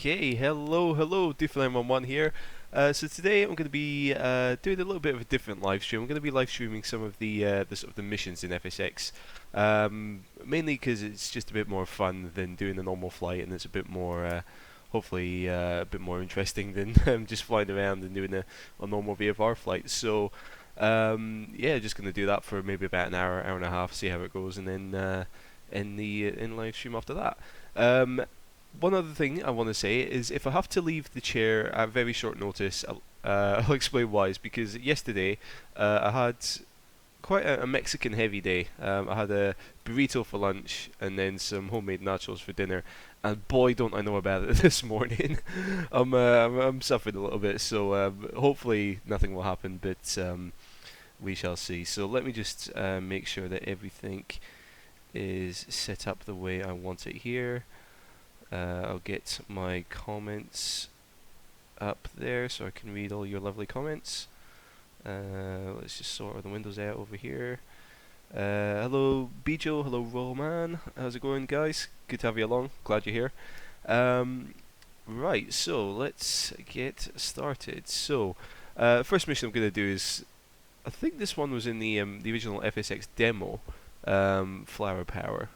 Okay, hello, Difflin11 here. So today I'm going to be doing a little bit of a different live stream. I'm going to be live streaming some of the sort of the missions in FSX, mainly because it's just a bit more fun than doing a normal flight, and it's a bit more, hopefully, a bit more interesting than just flying around and doing a normal VFR flight. So, yeah, just going to do that for maybe about an hour, hour and a half, see how it goes, and then in live stream after that. One other thing I want to say is if I have to leave the chair at very short notice, I'll explain why. It's because yesterday I had quite a Mexican heavy day. I had a burrito for lunch and then some homemade nachos for dinner. And boy, don't I know about it this morning. I'm suffering a little bit, so hopefully nothing will happen, but we shall see. So let me just make sure that everything is set up the way I want it here. I'll get my comments up there so I can read all your lovely comments. Let's just sort the windows out over here. Hello Bijo, hello Roman, how's it going guys? Good to have you along, glad you're here. Right, so let's get started. So, first mission I'm going to do is, I think this one was in the original FSX demo, Flower Power.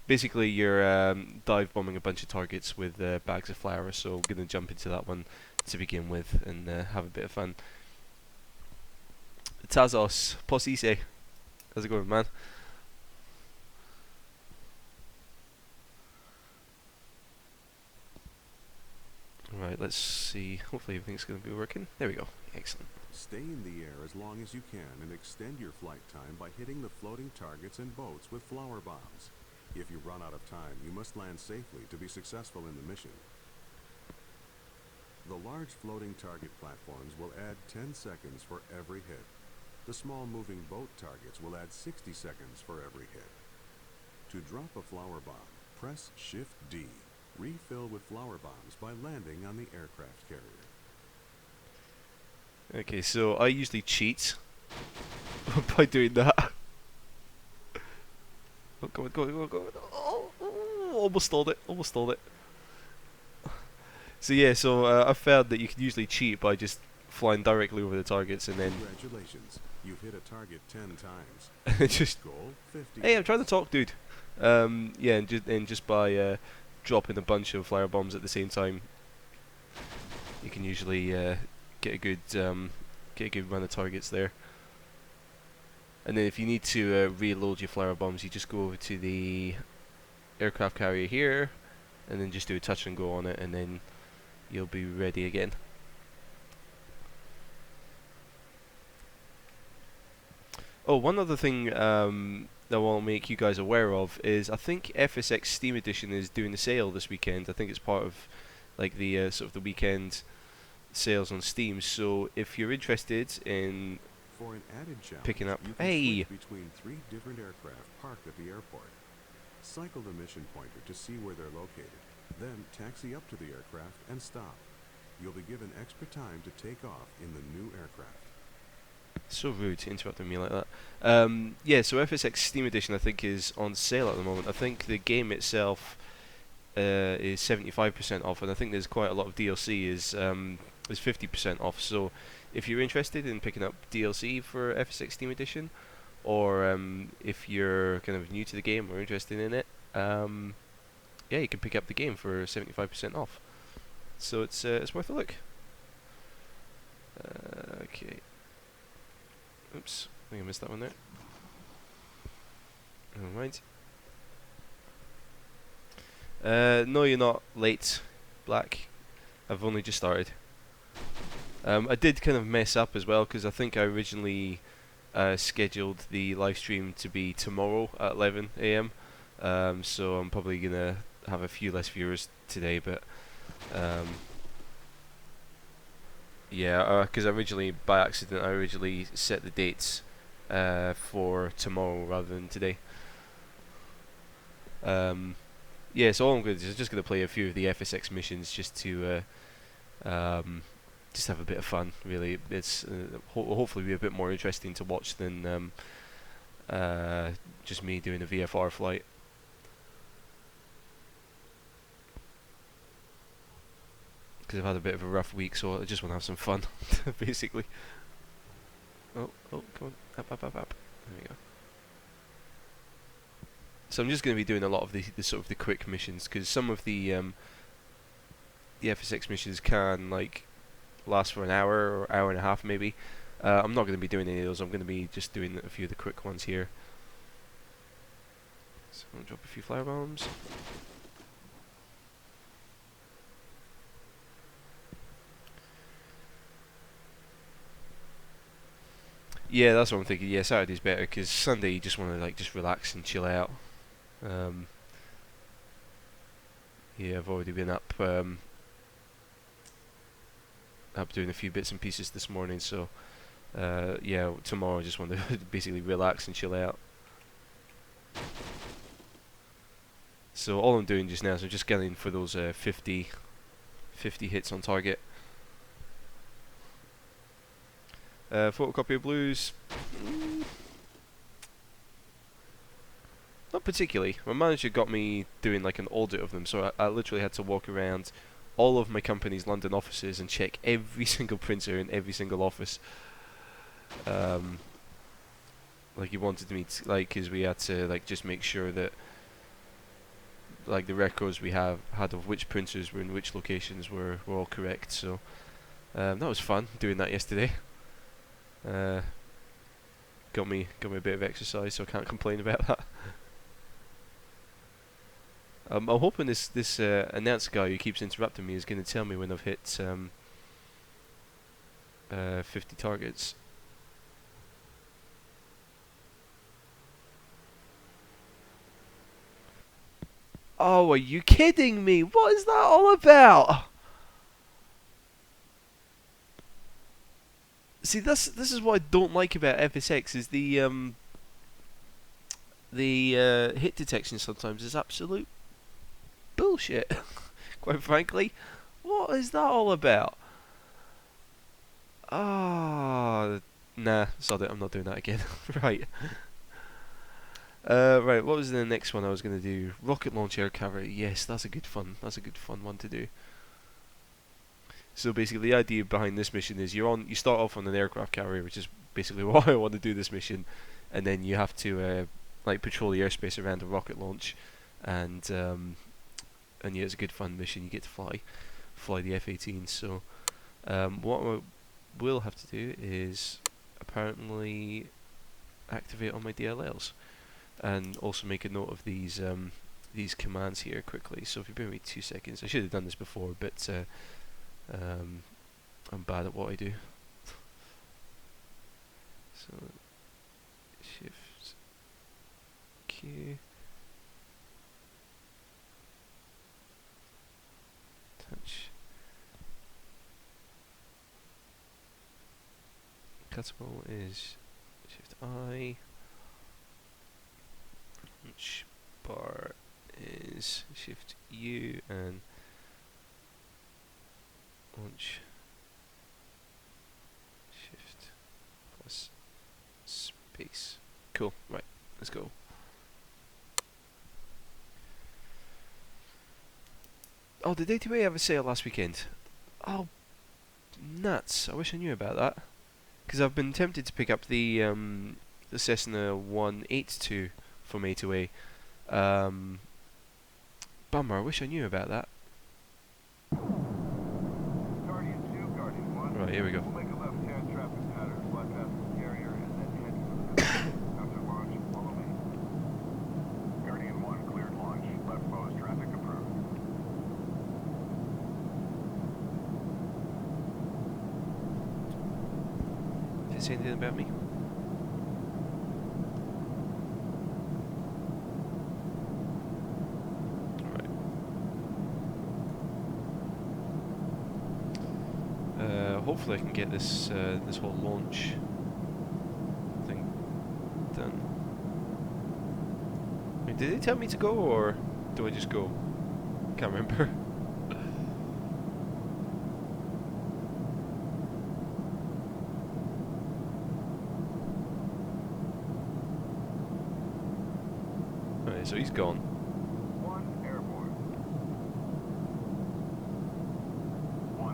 Basically, you're dive bombing a bunch of targets with bags of flour, so I'm going to jump into that one to begin with and have a bit of fun. Tazos, Posise, how's it going, man? Right, let's see. Hopefully everything's going to be working. There we go. Excellent. Stay in the air as long as you can and extend your flight time by hitting the floating targets and boats with flower bombs. If you run out of time, you must land safely to be successful in the mission. The large floating target platforms will add 10 seconds for every hit. The small moving boat targets will add 60 seconds for every hit. To drop a flower bomb, press Shift D. Refill with flower bombs by landing on the aircraft carrier. Okay, so I usually cheat by doing that. Oh, go on. Oh, almost stalled it, So yeah, so I found that you can usually cheat by just flying directly over the targets and then... Congratulations, you've hit a target 10 times. just... Goal 50. Hey, I'm trying to talk, dude. Yeah, and just by dropping a bunch of flower bombs at the same time, you can usually get a good run of targets there. And then if you need to reload your flower bombs, you just go over to the aircraft carrier here, and then just do a touch and go on it, and then you'll be ready again. Oh, one other thing that I want to make you guys aware of is I think FSX Steam Edition is doing a sale this weekend. I think it's part of like the sort of the weekend sales on Steam. So if you're interested in For an added challenge, picking up, you can hey, switch between 3 different aircraft parked at the airport. Cycle the mission pointer to see where they're located. Then taxi up to the aircraft and stop. You'll be given extra time to take off in the new aircraft. so rude interrupting me like that. Yeah, so FSX Steam Edition I think is on sale at the moment. I think the game itself is 75% off, and I think there's quite a lot of DLC is 50% off. So if you're interested in picking up DLC for FSX Steam Edition, or if you're kind of new to the game or interested in it, yeah, you can pick up the game for 75% off. So it's worth a look. Okay. Oops, I think I missed that one there. Never mind. No, you're not late, Black. I've only just started. I did kind of mess up as well because I think I originally scheduled the live stream to be tomorrow at 11 AM. So I'm probably gonna have a few less viewers today, but yeah, because originally by accident I originally set the dates for tomorrow rather than today. Yeah, so all I'm going to do is just going to play a few of the FSX missions just to just have a bit of fun. Really, it's hopefully be a bit more interesting to watch than just me doing a VFR flight. because I've had a bit of a rough week, so I just want to have some fun, basically. Oh, come on, up. There we go. So I'm just going to be doing a lot of the sort of the quick missions, because some of the FSX missions can like last for an hour or hour and a half maybe. I'm not going to be doing any of those. I'm going to be just doing a few of the quick ones here. So I'm going to drop a few flower bombs. Yeah, that's what I'm thinking. Yeah, Saturday's better because Sunday you just want to like just relax and chill out. Yeah, I've already been up doing a few bits and pieces this morning, so yeah, tomorrow I just want to basically relax and chill out. So all I'm doing just now is I'm just getting for those 50 hits on target. Photocopy of blues. Not particularly. My manager got me doing like an audit of them, so I literally had to walk around all of my company's London offices and check every single printer in every single office. Like he wanted me to, like, because we had to like just make sure that like the records we had of which printers were in which locations were all correct. So that was fun doing that yesterday. Got me a bit of exercise, so I can't complain about that. I'm hoping this announcer guy who keeps interrupting me is going to tell me when I've hit 50 targets. Oh, are you kidding me? What is that all about? See, this is what I don't like about FSX is the hit detection sometimes is absolute bullshit. Quite frankly, what is that all about? Ah, nah, sod it. I'm not doing that again. Right. Right. What was the next one I was gonna do? Rocket launch air carrier. Yes, that's a good fun. That's a good fun one to do. So basically, the idea behind this mission is you start off on an aircraft carrier, which is basically why I want to do this mission, and then you have to like patrol the airspace around a rocket launch, and yeah, it's a good fun mission. You get to fly the F-18. So what I will have to do is apparently activate on my DLLs, and also make a note of these commands here quickly. So if you bear with me 2 seconds, I should have done this before, but I'm bad at what I do. So Shift Q, touch Kerbal is Shift I, launch bar is Shift U, and launch Shift plus space. Cool, right, let's go. Oh, did A2A have a sale last weekend? Oh, nuts. I wish I knew about that. Because I've been tempted to pick up the Cessna 182 from A2A. Bummer, I wish I knew about that. Guardian 2, Guardian 1. Right, here we go. We'll make a left-hand traffic pattern, fly past the carrier, and then head for the after launch, follow me. Guardian 1, cleared launch. Left pose, traffic approved. Did it say anything about me? Hopefully I can get this this whole launch thing done. Wait, did they tell me to go, or do I just go? Can't remember. Alright, so he's gone. 1 airborne. 1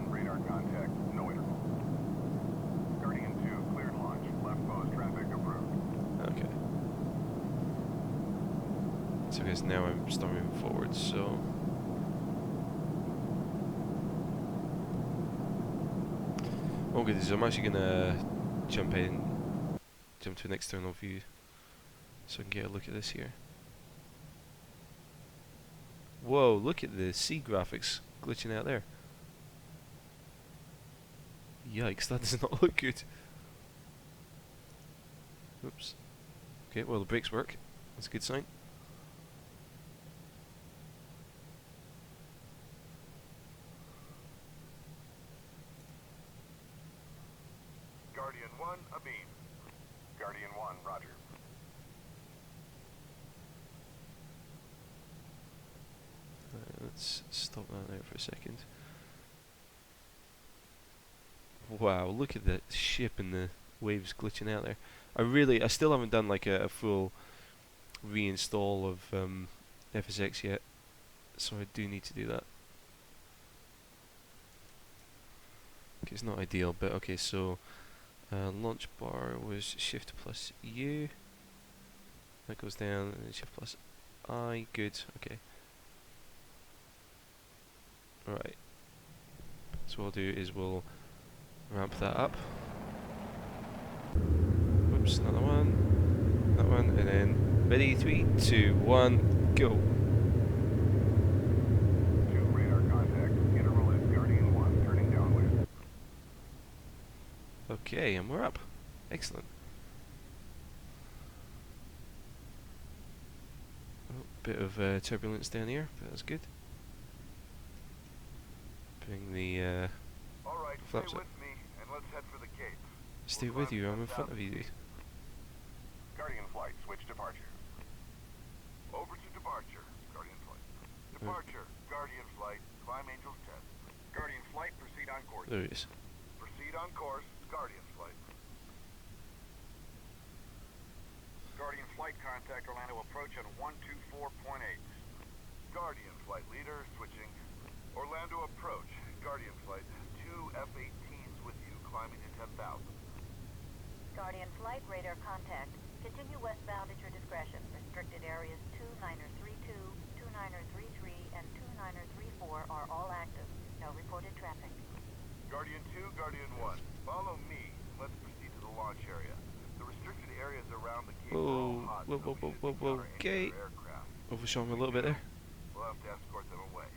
So I guess now I'm start moving forward, so... What I'm going to do is I'm actually going to jump to an external view so I can get a look at this here. Whoa, look at the sea graphics glitching out there. Yikes, that does not look good. Oops. Okay, well the brakes work. That's a good sign. Guardian 1, abeam. Guardian 1, roger. Let's stop that there for a second. Wow, look at the ship and the waves glitching out there. I still haven't done like a full reinstall of FSX yet, so I do need to do that. Okay, it's not ideal, but okay, so launch bar was shift plus U. That goes down, and then shift plus I. Good, okay. Alright. So what we'll do is we'll ramp that up. Whoops, another one. That one, and then ready, 3, 2, 1, go. 2 radar contact. Interval is Guardian 1, turning downwind. Okay, and we're up. Excellent. Oh, bit of turbulence down here, but that's good. Bring the All right, flaps stay up. with me, and let's head for the Cape. Stay with you, I'm in front of you. Guardian Flight, switch departure. Over to departure, Guardian Flight. Departure, Guardian Flight, climb Angel's test. Guardian Flight, proceed on course. There it is. Proceed on course, Guardian Flight. Guardian Flight, contact Orlando approach on 124.8. Guardian Flight leader, switching. Orlando approach, Guardian Flight, 2 F-18s with you, climbing to 10,000. Guardian Flight, radar contact. Continue westbound at your discretion. Restricted areas 29er32, 29er33, and 29er34 are all active. No reported traffic. Guardian 2, Guardian 1, follow me. Let's proceed to the launch area. The restricted areas around the Cape are all hot, Whoa, so we should encounter any okay. other aircraft. Overshot me a little bit there. We'll have to escort them away.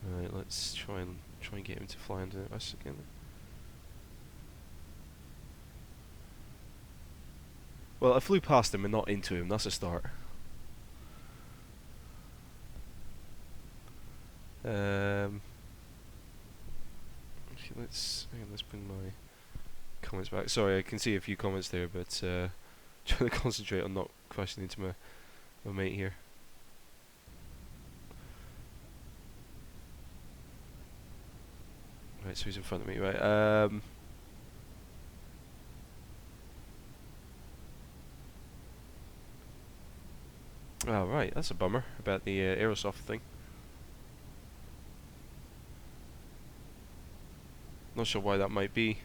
Alright, let's try and get him to fly under us again. Well, I flew past him and not into him. That's a start. Okay, let's bring my comments back. Sorry, I can see a few comments there, but trying to concentrate on not crashing into my mate here. Right, so he's in front of me, right? Oh, right, that's a bummer about the aerosoft thing. Not sure why that might be.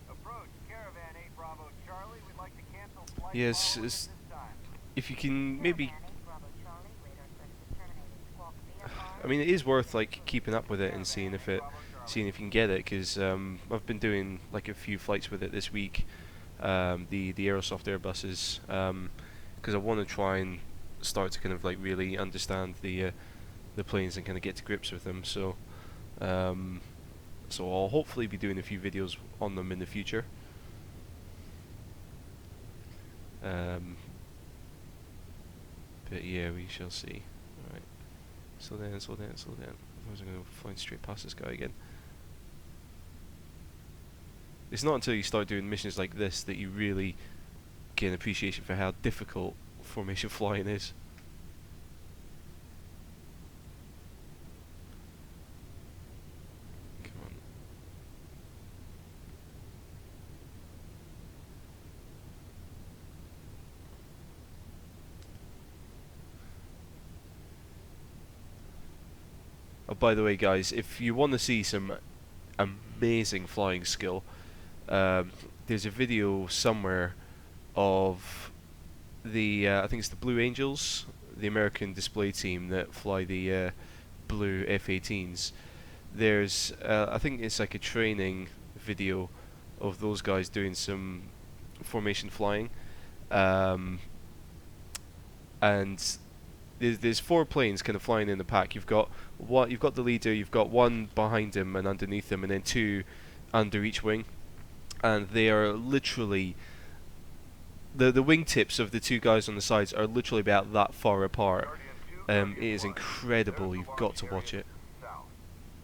Approach, Caravan 8 Bravo Charlie. We'd like to cancel flight Yes, following is- at this time. If you can maybe... Caravan 8 Bravo Charlie, radar services terminated. Squawk VFR. I mean, it is worth like keeping up with it and seeing if you can get it, because I've been doing like a few flights with it this week, the Aerosoft Airbuses, because I want to try and start to kind of like really understand the planes and kind of get to grips with them. So so I'll hopefully be doing a few videos on them in the future. But yeah, we shall see. Alright. Slow down, slow down, slow down. Otherwise I'm going to fly straight past this guy again. It's not until you start doing missions like this that you really get an appreciation for how difficult formation flying is. Come on. Oh, by the way, guys, if you want to see some amazing flying skill, there's a video somewhere of the I think it's the Blue Angels, the American display team that fly the blue F-18s. There's I think it's like a training video of those guys doing some formation flying, um, and there's four planes kind of flying in the pack. You've got the leader, you've got one behind him and underneath him, and then two under each wing, and they are literally the wingtips of the two guys on the sides are literally about that far apart. It is incredible. You've got to watch it. South.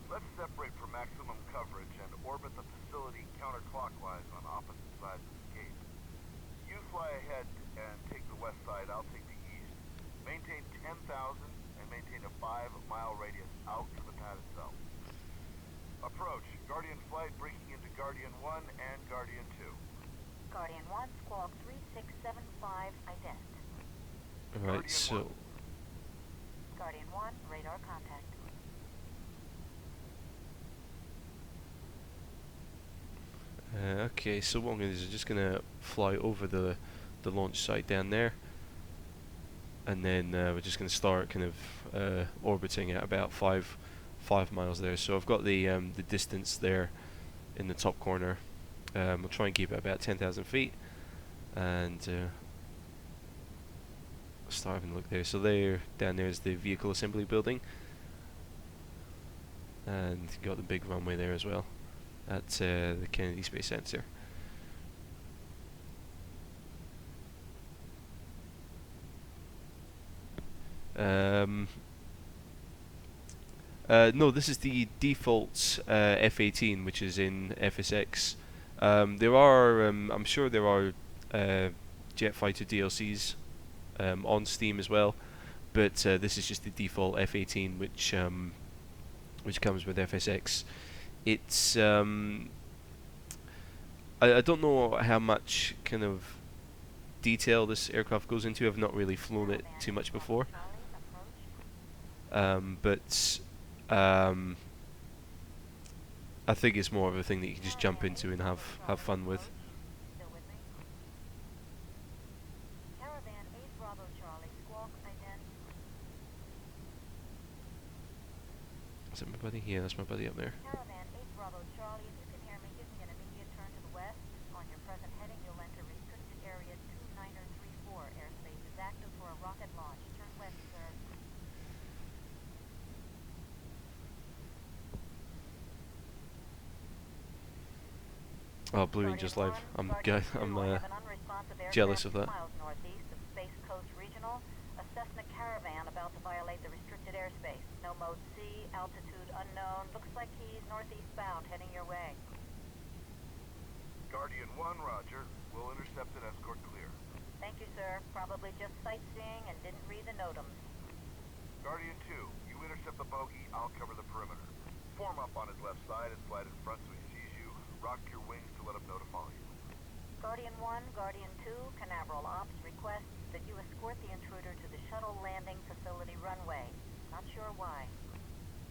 Let's separate for maximum coverage and orbit the facility counterclockwise on opposite sides of the gate. You fly ahead and take the west side, I'll take the east. Maintain 10,000 and maintain a 5-mile radius out to the pad itself. Approach. Guardian Flight breaking into Guardian 1 and Guardian 2. Guardian 1, squawk 3675, ident. Right, so Guardian 1, radar contact. okay, so what I'm going to do is I'm just going to fly over the launch site down there, and then we're just going to start kind of orbiting at about 5 miles there. So I've got the distance there in the top corner. I'll try and keep it about 10,000 feet, and start having a look there. So there, down there is the vehicle assembly building, and you've got the big runway there as well at the Kennedy Space Center. No, this is the default F-18, which is in FSX. There are, I'm sure there are jet fighter DLCs on Steam as well, but this is just the default F-18, which comes with FSX. It's I don't know how much kind of detail this aircraft goes into. I've not really flown it too much before, but I think it's more of a thing that you can just jump into and have fun with. Still with me? Caravan 8 Bravo Charlie, squawk, ident. Is that my buddy? Yeah, that's my buddy up there. Caravan 8 Bravo Charlie, if you can hear me, give me an immediate turn to the west. On your present heading, you'll enter restricted area 2934. Airspace is active for a rocket launch. Turn west, sir. Oh, Blue Angels Live. I'm jealous of that. Miles northeast of Space Coast Regional, a Cessna Caravan about to violate the restricted airspace. No mode C, altitude unknown. Looks like he's northeast bound, heading your way. Guardian 1, roger. We'll intercept and escort clear. Thank you, sir. Probably just sightseeing and didn't read the NOTAMs. Guardian 2, you intercept the bogey, I'll cover the perimeter. Form up on his left side and slide in front so he sees you. Rock your wings to let him know to follow you. Guardian 1, Guardian 2, Canaveral Ops requests that you escort the intruder to the shuttle landing facility runway. Not sure why.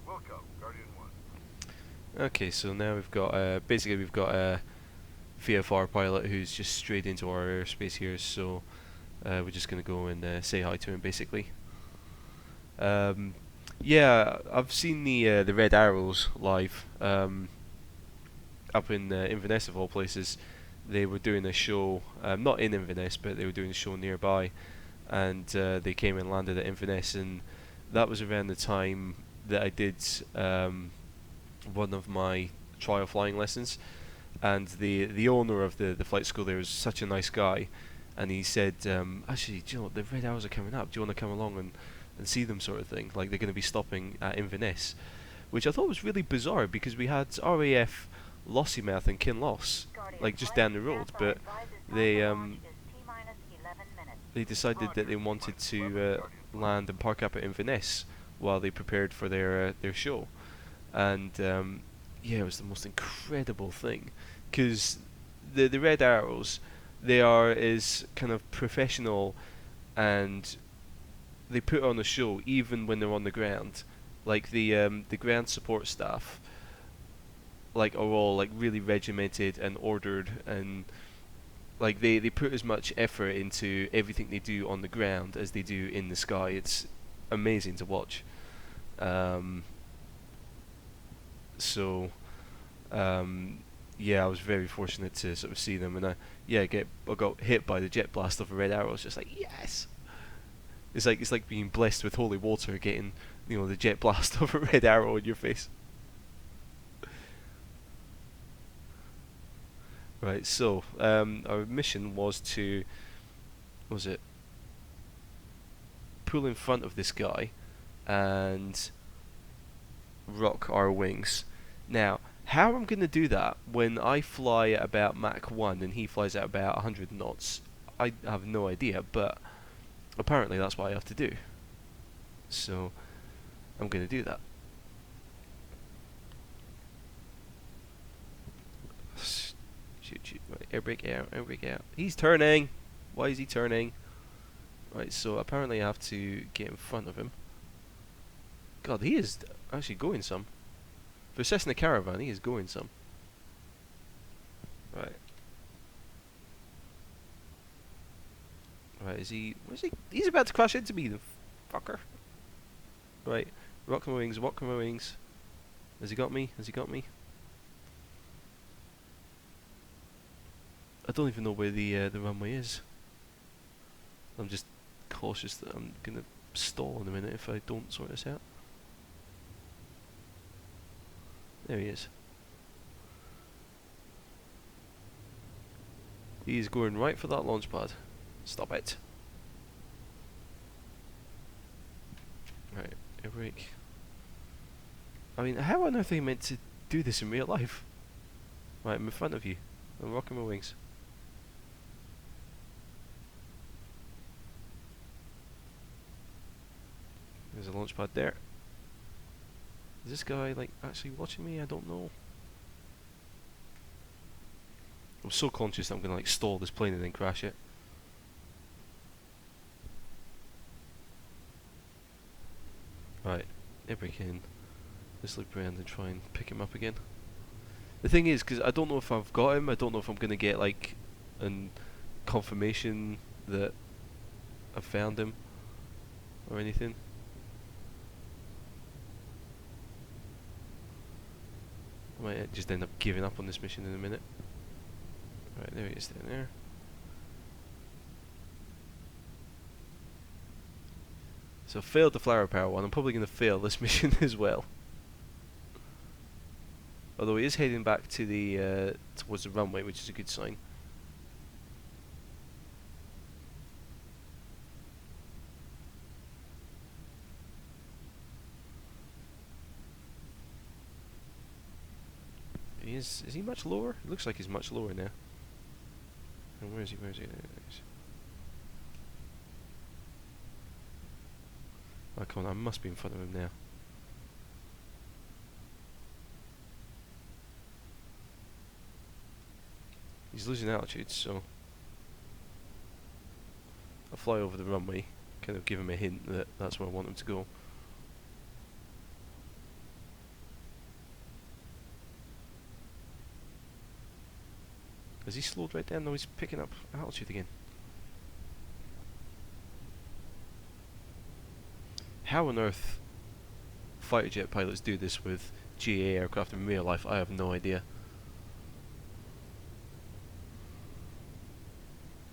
Wilco, Guardian 1. Okay, so now we've got basically we've got a VFR pilot who's just straight into our airspace here. So we're just gonna go and say hi to him, basically. Yeah, I've seen the Red Arrows live up in Inverness of all places. They were doing a show, not in Inverness, but they were doing a show nearby, and they came and landed at Inverness, and that was around the time that I did one of my trial flying lessons, and the owner of the flight school there was such a nice guy, and he said, actually, do you know what, the Red Arrows are coming up, do you want to come along and see them, sort of thing, like they're going to be stopping at Inverness, which I thought was really bizarre because we had RAF Lossiemouth and Kinloss like just down the road, but they decided that they wanted to land and park up at Inverness while they prepared for their show, and yeah, it was the most incredible thing because the Red Arrows, they are as kind of professional, and they put on a show even when they're on the ground. Like the ground support staff, like are all like really regimented and ordered, and like they put as much effort into everything they do on the ground as they do in the sky. It's amazing to watch. Um, so yeah, I was very fortunate to sort of see them, and I got hit by the jet blast of a red arrow. I was just like, yes. It's like being blessed with holy water, getting the jet blast of a red arrow in your face. Right, so our mission was to, what was it, pull in front of this guy and rock our wings. Now, how I'm going to do that when I fly at about Mach 1 and he flies at about 100 knots, I have no idea, but apparently that's what I have to do. So, I'm going to do that. Shoot. Right, air brake out. He's turning! Why is he turning? Right, so apparently I have to get in front of him. God, he is actually going some. For assessing the caravan, he is going some. Right. Right, is he... Where's he? He's about to crash into me, the fucker. Right. Rock my wings. Has he got me? I don't even know where the runway is. I'm just cautious that I'm gonna stall in a minute if I don't sort this out. There he is. He's going right for that launch pad. Stop it. Right, air brake. I mean, how on earth are you meant to do this in real life? Right, I'm in front of you. I'm rocking my wings. There's a launch pad there. Is this guy like actually watching me? I don't know. I'm so conscious that I'm gonna like stall this plane and then crash it. Right, air brake in. Let's loop around and try and pick him up again. The thing is, because I don't know if I've got him, I don't know if I'm gonna get like an confirmation that I've found him or anything. I might just end up giving up on this mission in a minute. Right, there he is down there. So failed the flower power one. I'm probably going to fail this mission as well. Although he is heading back to the towards the runway, which is a good sign. Is he much lower? It looks like he's much lower now. And where is he? There he is. Oh, come on, I must be in front of him now. He's losing altitude, so I'll fly over the runway, kind of give him a hint that that's where I want him to go. Has he slowed right down? No, he's picking up altitude again. How on earth fighter jet pilots do this with GA aircraft in real life, I have no idea.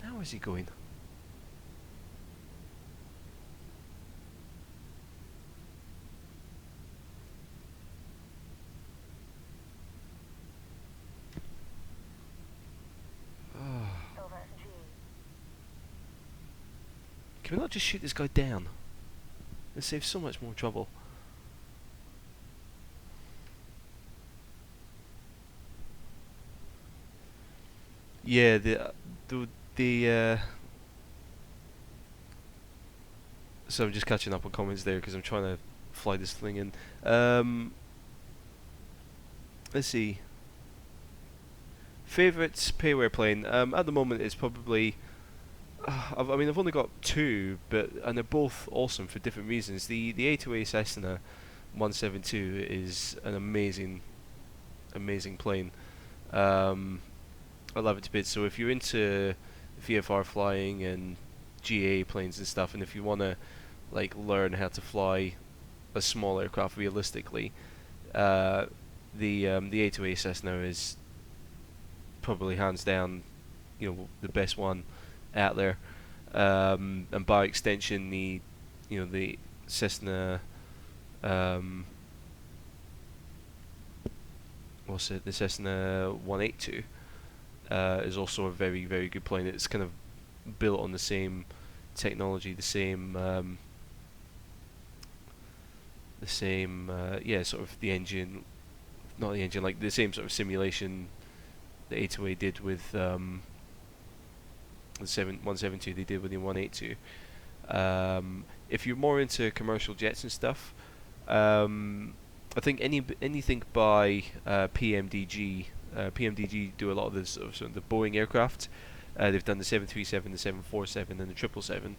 Now where's he going? Can we not just shoot this guy down? It saves so much more trouble. Yeah, so I'm just catching up on comments there because I'm trying to fly this thing in. Let's see. Favourite payware plane? At the moment it's probably... I mean, I've only got two, and they're both awesome for different reasons. The A2A Cessna 172 is an amazing amazing plane. I love it to bits. So if you're into VFR flying and GA planes and stuff, and if you want to like learn how to fly a small aircraft realistically, uh, the A2A Cessna is probably hands down, the best one out there. And by extension, the Cessna, um, what's it? The Cessna 182 is also a very, very good plane. It's kind of built on the same technology, sort of the engine, not the engine, like the same sort of simulation the A2A did with the 172 they did with the 182. If you're more into commercial jets and stuff, I think anything by PMDG. PMDG do a lot of this sort of the Boeing aircraft. They've done the 737, the 747, and the 777,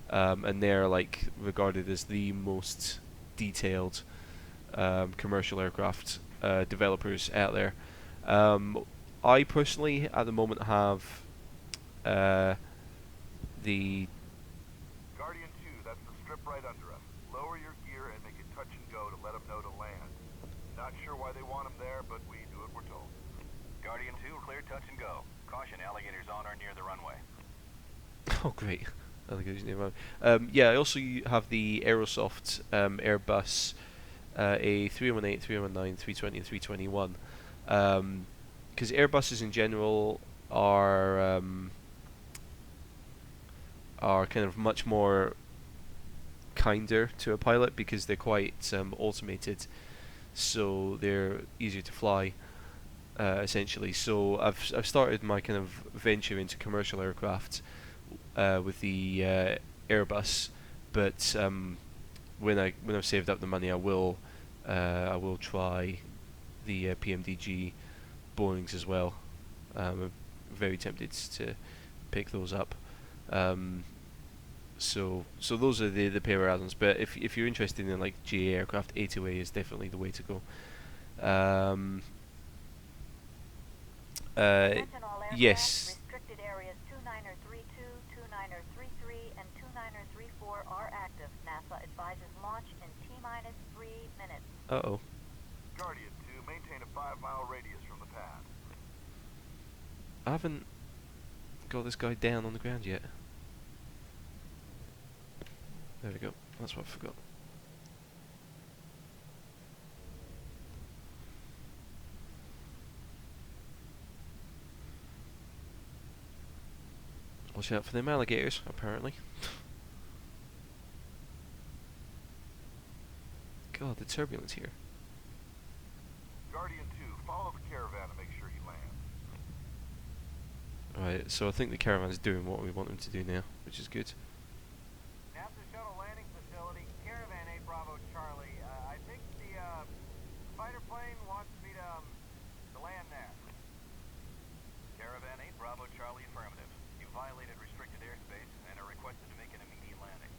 and they're like regarded as the most detailed commercial aircraft developers out there. I personally, at the moment, have the Guardian 2, that's the strip right under us. Lower your gear and make it touch and go to let them know to land. Not sure why they want them there, but we do what we're told. Guardian 2, clear touch and go. Caution, alligators on or near the runway. oh great, alligators nearby. I also have the Aerosoft Airbus A318, 319, 320, and 321. Because Airbuses in general are kind of much more kinder to a pilot because they're quite automated, so they're easier to fly, essentially. So I've started my kind of venture into commercial aircraft with the Airbus, but when I've saved up the money, I will try the PMDG Boeings as well. I'm very tempted to pick those up. So those are the pair of add-ons. But if you're interested in like GA aircraft, A2A is definitely the way to go. Attention all aircraft, Yes. restricted areas 2932, 2933, and 2934 are active. NASA advises launch in T-minus 3 minutes. Uh-oh. Guardian 2, maintain a 5-mile radius from the pad. I haven't got this guy down on the ground yet. There we go. That's what I forgot. Watch out for them alligators, apparently. God, the turbulence here. Guardian 2, follow the caravan to make sure he lands. Right, so I think the caravan's doing what we want them to do now, which is good. NASA shuttle landing facility, Caravan 8 Bravo Charlie. I think the fighter plane wants me to land there. Caravan 8 Bravo Charlie, affirmative. You violated restricted airspace and are requested to make an immediate landing.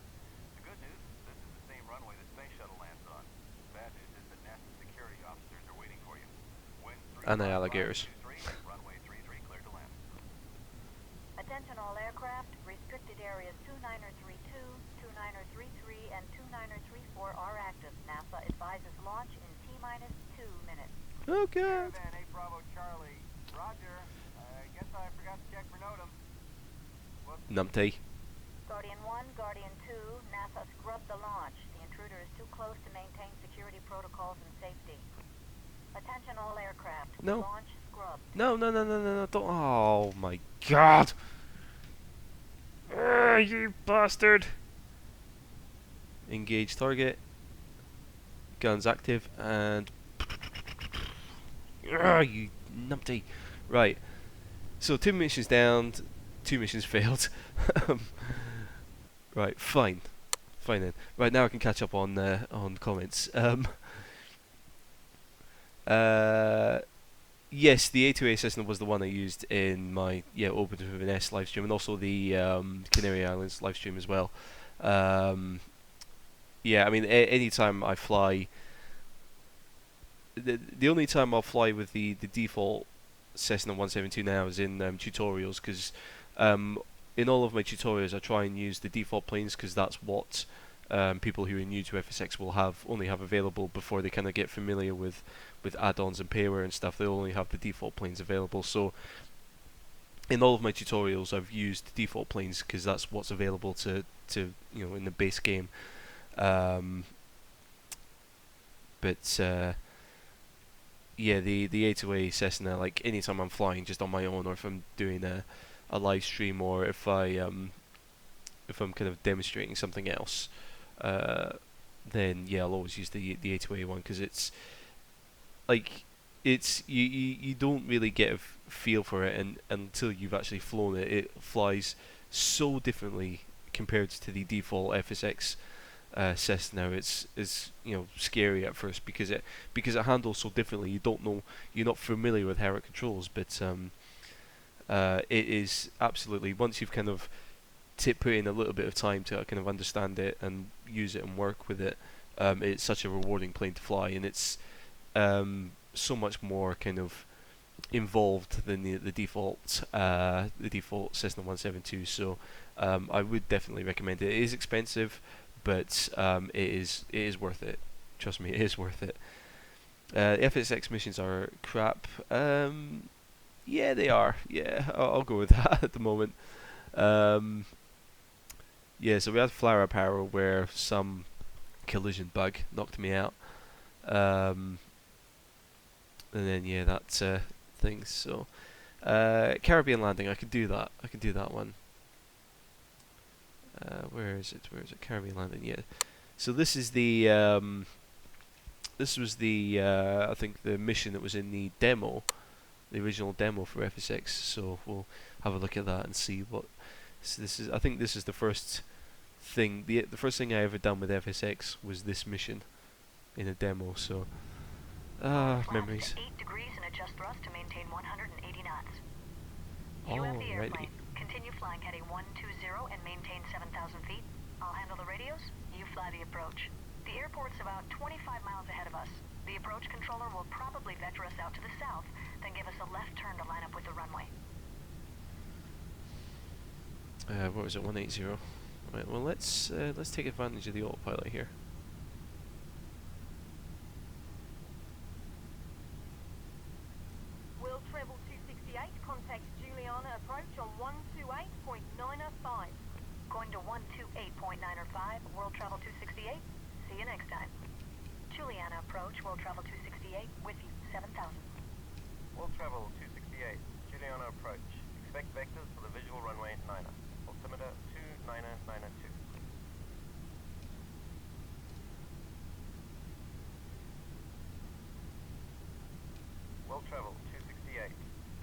The good news, this is the same runway the space shuttle lands on. Bad news is that NASA security officers are waiting for you. Wind And the alligators. 353, runway 33 cleared to land. Attention all aircraft, restricted areas 2932, 2933, and 2934 are active. NASA advises launch in T-minus 2 minutes. Oh God. Caravan 8 Bravo Charlie. Roger. I guess I forgot to check for NOTAM. Numpty. Guardian 1, Guardian 2, NASA scrubbed the launch. The intruder is too close to maintain security protocols and safety. Attention all aircraft. No. Launch scrubbed. No, don't. Oh my God. You bastard. Engage target. Guns active and. You numpty. Right. So 2 missions down, 2 missions failed. Right, fine then. Right, now I can catch up on comments. Yes, the A2A Cessna was the one I used in my Orbiter with an S live stream, and also the Canary Islands live stream as well. I mean, anytime I fly the only time I'll fly with the default Cessna 172 now is in tutorials, because in all of my tutorials I try and use the default planes, because that's what people who are new to FSX will only have available before they kind of get familiar with add-ons and payware and stuff. They'll only have the default planes available. So in all of my tutorials I've used default planes, because that's what's available to in the base game. But yeah, the A2A Cessna, like anytime I'm flying just on my own, or if I'm doing a live stream, or if I'm kind of demonstrating something else, then yeah, I'll always use the A2A one, because it's like you don't really get a feel for it until you've actually flown it. It flies so differently compared to the default FSX Cessna. It's scary at first, because it handles so differently. You're not familiar with how it controls, but it is absolutely, once you've kind of put in a little bit of time to kind of understand it and use it and work with it, it's such a rewarding plane to fly, and it's so much more kind of involved than the default Cessna 172. So I would definitely recommend it. It is expensive, but it is worth it. Trust me, it is worth it. The FSX missions are crap. Yeah, they are. Yeah, I'll go with that at the moment. Yeah, so we had flower power where some collision bug knocked me out. And then yeah, that thing. So Caribbean landing, I could do that. I could do that one. Where is it? Caribbean landing. Yeah. So this is the this was the I think the mission that was in the demo, the original demo for FSX. So we'll have a look at that and see what. So this is. I think this is the first thing. The first thing I ever done with FSX was this mission in a demo. So memories. 8 degrees and adjust thrust to maintain 180 knots. You have the Alrighty. airplane. Continue flying heading 120 and maintain 7,000 feet. I'll handle the radios. You fly the approach. The airport's about 25 miles ahead of us. The approach controller will probably vector us out to the south, then give us a left turn to line up with the runway. What was it? 180. Right. Well, let's take advantage of the autopilot here. Will Treble 268, contact Juliana approach on 128.905. Going to 128.905, World Travel 268. See you next time. Juliana approach, World Travel 268, with you, 7,000. World Travel 268, Juliana approach. Expect vectors for the visual runway 9er. Altimeter 29992. World Travel 268,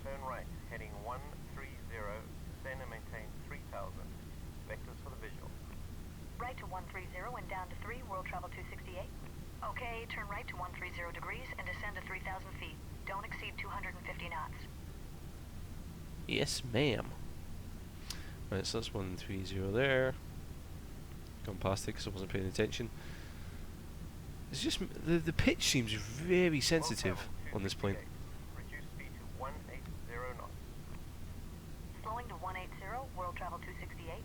turn right, heading 130, descend and maintain 3,000. Vectors for the visual. Right to 130 and down to 3, World Travel 268. Okay, turn right to 130 degrees and descend to 3,000 feet. Don't exceed 250 knots. Yes, ma'am. Right, so that's 130 there. Gone past it because I wasn't paying attention. It's just the pitch seems very sensitive on this plane. Reduce speed to 180 knots. Slowing to 180, World Travel 268.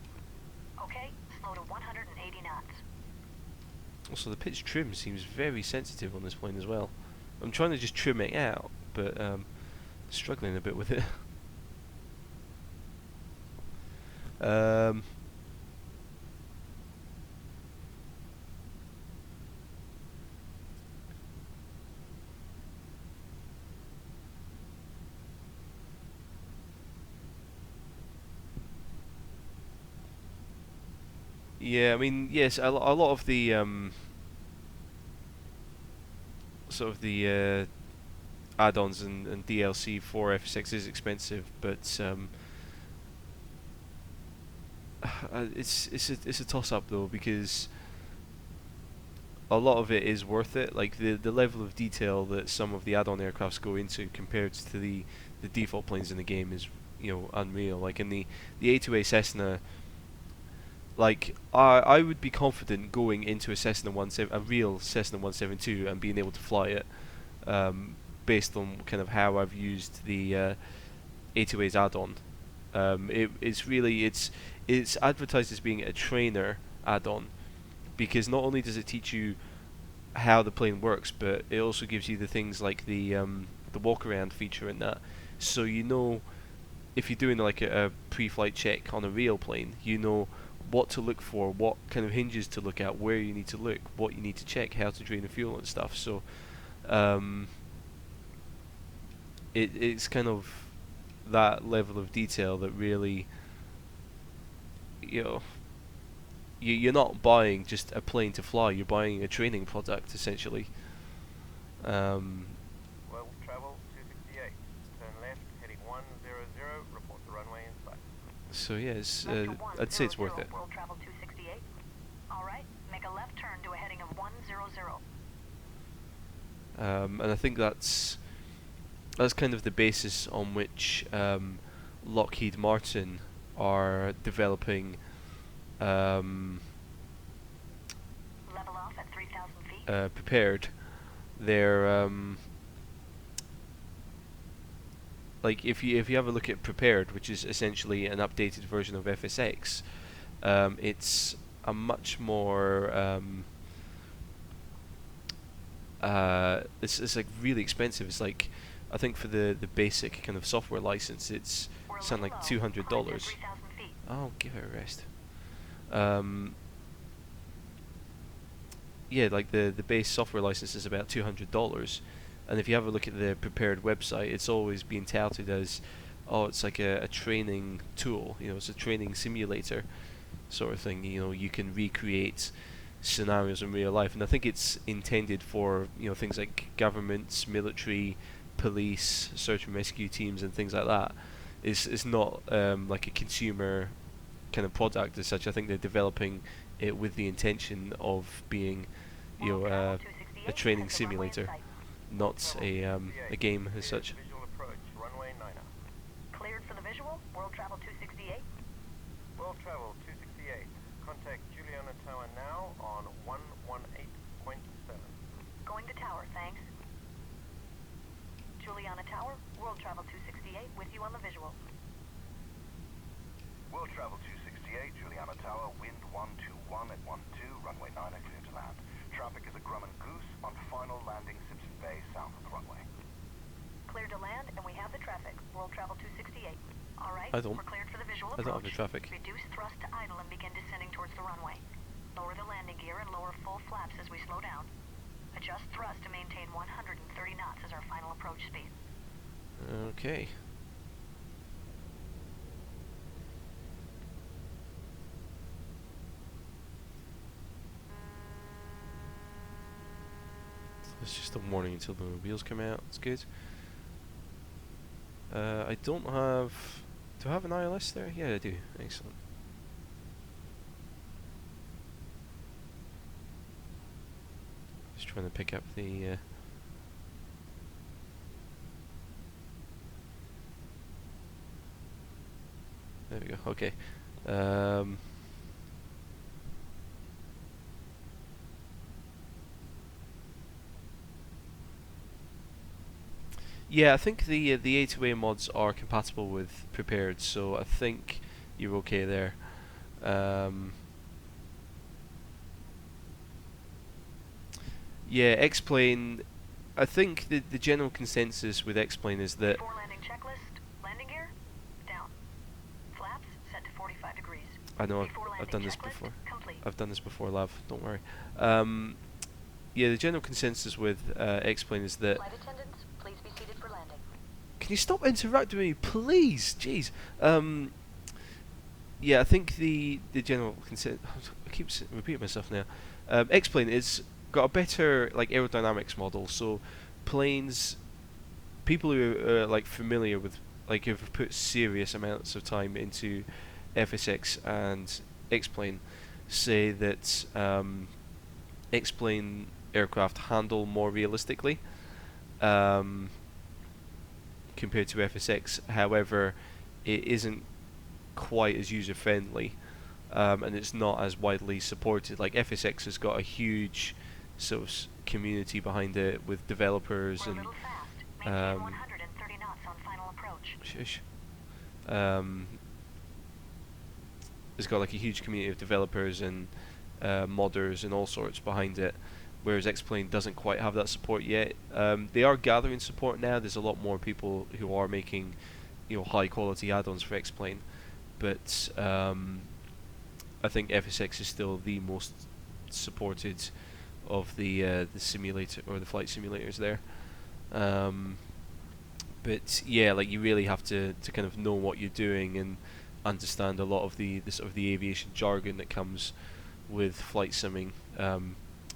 Okay, slow to 180 knots. Also, the pitch trim seems very sensitive on this plane as well. I'm trying to just trim it out, but struggling a bit with it. Yeah, I mean, yes, a lot of the sort of the add-ons and DLC for FSX is expensive, but it's a toss-up though, because a lot of it is worth it. Like the level of detail that some of the add-on aircrafts go into compared to the default planes in the game is unreal. Like in the A2A Cessna. Like I would be confident going into a real Cessna 172 and being able to fly it, based on kind of how I've used the A2A's add-on. It's advertised as being a trainer add-on, because not only does it teach you how the plane works, but it also gives you the things like the walk around feature in that, so you know if you're doing like a pre-flight check on a real plane, you know what to look for, what kind of hinges to look at, where you need to look, what you need to check, how to drain the fuel and stuff. So um, it's kind of that level of detail that really, you know, you're not buying just a plane to fly, you're buying a training product essentially. Um, Well, travel 268. Turn left, heading 100. Report the runway in sight. so yeah, it's, Vector I'd say it's worth 100, it. World travel 268. All right, make a left turn to a heading of 100. And I think that's kind of the basis on which Lockheed Martin are developing Level off at 3,000 feet. prepared. They're like if you have a look at prepared, which is essentially an updated version of FSX, it's a much more it's like really expensive. It's like, I think for the basic kind of software license, it's We're something low, like approach at $200. 3,000 feet. Oh, give it a rest. Yeah, like the base software license is about $200, and if you have a look at the prepared website, it's always being touted as, oh, it's like a training tool. You know, it's a training simulator sort of thing. You know, you can recreate scenarios in real life, and I think it's intended for, you know, things like governments, military, police, search and rescue teams, and things like that. It's not like a consumer kind of product as such. I think they're developing it with the intention of being, you know, World travel a 268 training has the runway in simulator, sight. not a game as Cleared such. Visual approach, runway 90. Cleared for the visual. World travel 268. World travel 268. Contact Juliana Tower now on 118.7. Going to tower, thanks. Juliana Tower, World travel 268, with you on the visual. World travel 268, Juliana Tower, wind 121 at 12, runway 9 clear to land. Traffic is a Grumman Goose on final landing Simpson Bay south of the runway. Cleared to land, and we have the traffic. World travel 268. All right, I don't. we're cleared for the visual I don't have the approach. traffic. Reduce thrust to idle and begin descending towards the runway. Lower the landing gear and lower full flaps as we slow down. Adjust thrust to maintain 130 knots as our final approach speed. Okay. It's just a warning until the wheels come out. It's good. I don't have. Do I have an ILS there? Yeah, I do. Excellent. Just trying to pick up the. There we go. Okay. Yeah, I think the A2A mods are compatible with prepared, so I think you're okay there. Yeah, X-Plane. I think the general consensus with X-Plane is that. Before landing checklist, landing gear, down. Flaps set to 45 degrees. I know Before I've landing done this checklist, before. complete. I've done this before, Lav. Don't worry. Yeah, the general consensus with X-Plane is that. Flight attendants, please be seated for landing. Can you stop interrupting me, please? Jeez. Yeah, I think the general consent. I keep repeating myself now. X-Plane is got a better like aerodynamics model, so planes, people who are like familiar with, like, have put serious amounts of time into FSX and X-Plane, say that X-Plane aircraft handle more realistically compared to FSX. However, it isn't quite as user friendly, and it's not as widely supported. Like FSX has got a huge sort of community behind it with developers We're a and little fast. Maintain um, 130 knots on final approach. shush. It's got like a huge community of developers and modders and all sorts behind it, whereas X-Plane doesn't quite have that support yet. They are gathering support now. There's a lot more people who are making, high quality add-ons for X-Plane, but I think FSX is still the most supported of the simulator or the flight simulators there. But yeah, like you really have to kind of know what you're doing and understand a lot of the sort of the aviation jargon that comes with flight simming.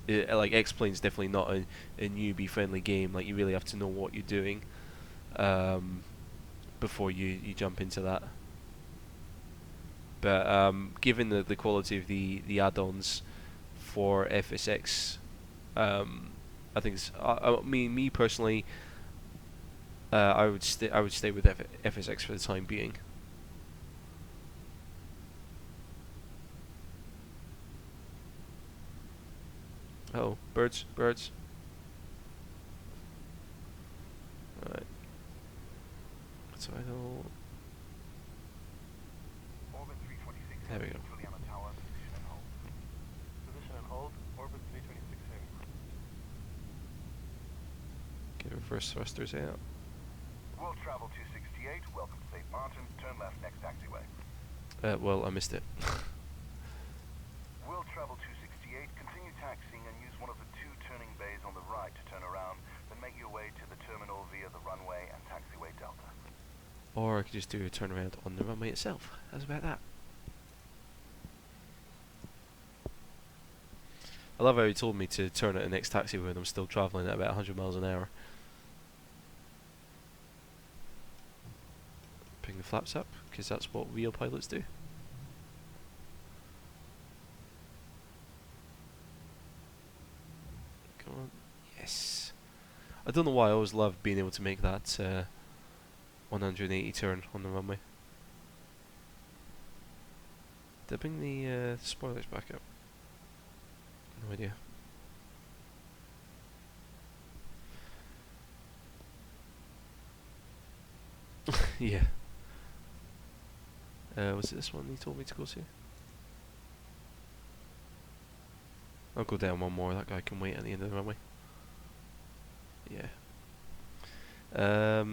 Like X-Plane's definitely not a newbie friendly game. Like you really have to know what you're doing before you jump into that. But given the quality of the add-ons for FSX, I think me personally, I would stay with FSX for the time being. Oh, birds. Alright. So I don't. Orbit 326 There we go. Juliana Tower, position and hold. Position and hold. Orbit 326 heavy. Get reverse thrusters out. World Travel 268, welcome to St. Martin. Turn left next taxiway. Well, I missed it. World Travel 268, continue taxiing and use one of the two turning bays on the right to turn around, then make your way to the terminal via the runway and taxiway Delta. Or I could just do a turnaround on the runway itself. How's about that? I love how he told me to turn at the next taxiway when I'm still travelling at about 100 miles an hour. Bring the flaps up, because that's what real pilots do. Come on. Yes. I don't know why I always love being able to make that 180 turn on the runway. Did I bring the spoilers back up? No idea. Yeah. Was it this one he told me to go to? I'll go down one more, that guy can wait at the end of the runway. Yeah. Yeah,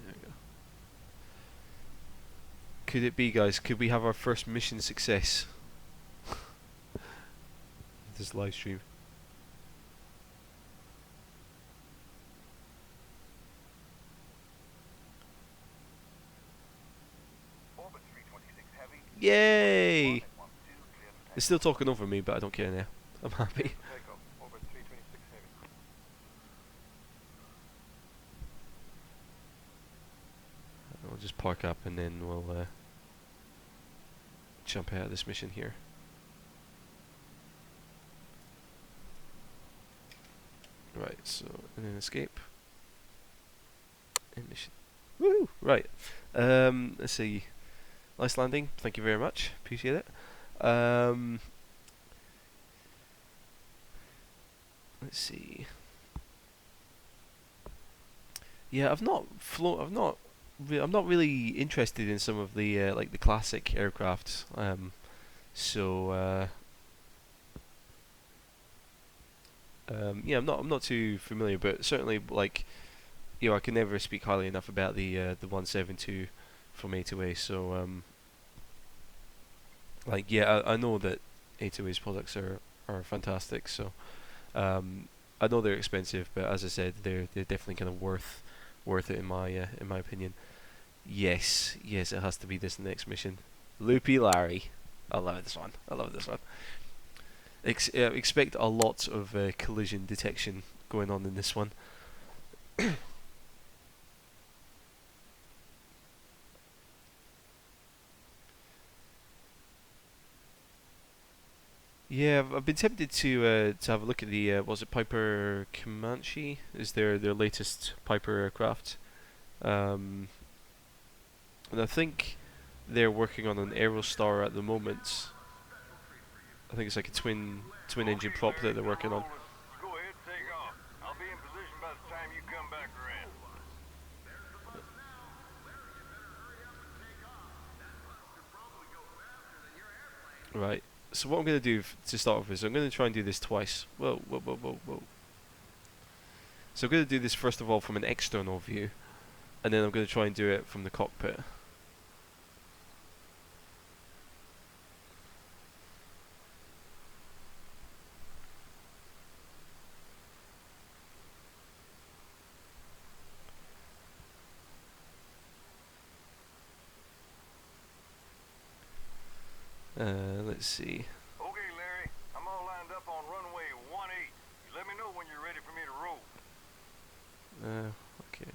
there we go. Could it be, guys? Could we have our first mission success? This live stream. Orbit 326 heavy. Yay! 112, clear to They're still talking over me, but I don't care now. I'm happy. Takeoff. Orbit 326 heavy. We'll just park up and then we'll jump out of this mission here. Right, so and then escape. And mission. Woo! Right. Let's see. Nice landing. Thank you very much. Appreciate it. Let's see. Yeah, I'm not really interested in some of the like the classic aircraft. Yeah, I'm not too familiar, but certainly like I can never speak highly enough about the 172 from A2A. So like yeah, I know that A2A's products are fantastic. So I know they're expensive, but as I said, they're definitely kind of worth it in my opinion. Yes, it has to be this next mission. Loopy Larry. I love this one. Expect a lot of collision detection going on in this one. Yeah, I've been tempted to have a look at the was it Piper Comanche? Is their latest Piper aircraft? and I think they're working on an Aerostar at the moment. I think it's like a twin engine prop that they're working on. Go ahead, take off. I'll be in position by the time you come back around. Right. So what I'm going to do to start off is I'm going to try and do this twice. Whoa, whoa, whoa, whoa, whoa. So I'm going to do this first of all from an external view, and then I'm going to try and do it from the cockpit. Let's see. Okay, Larry. I'm all lined up on runway 18. You let me know when you're ready for me to roll. Okay.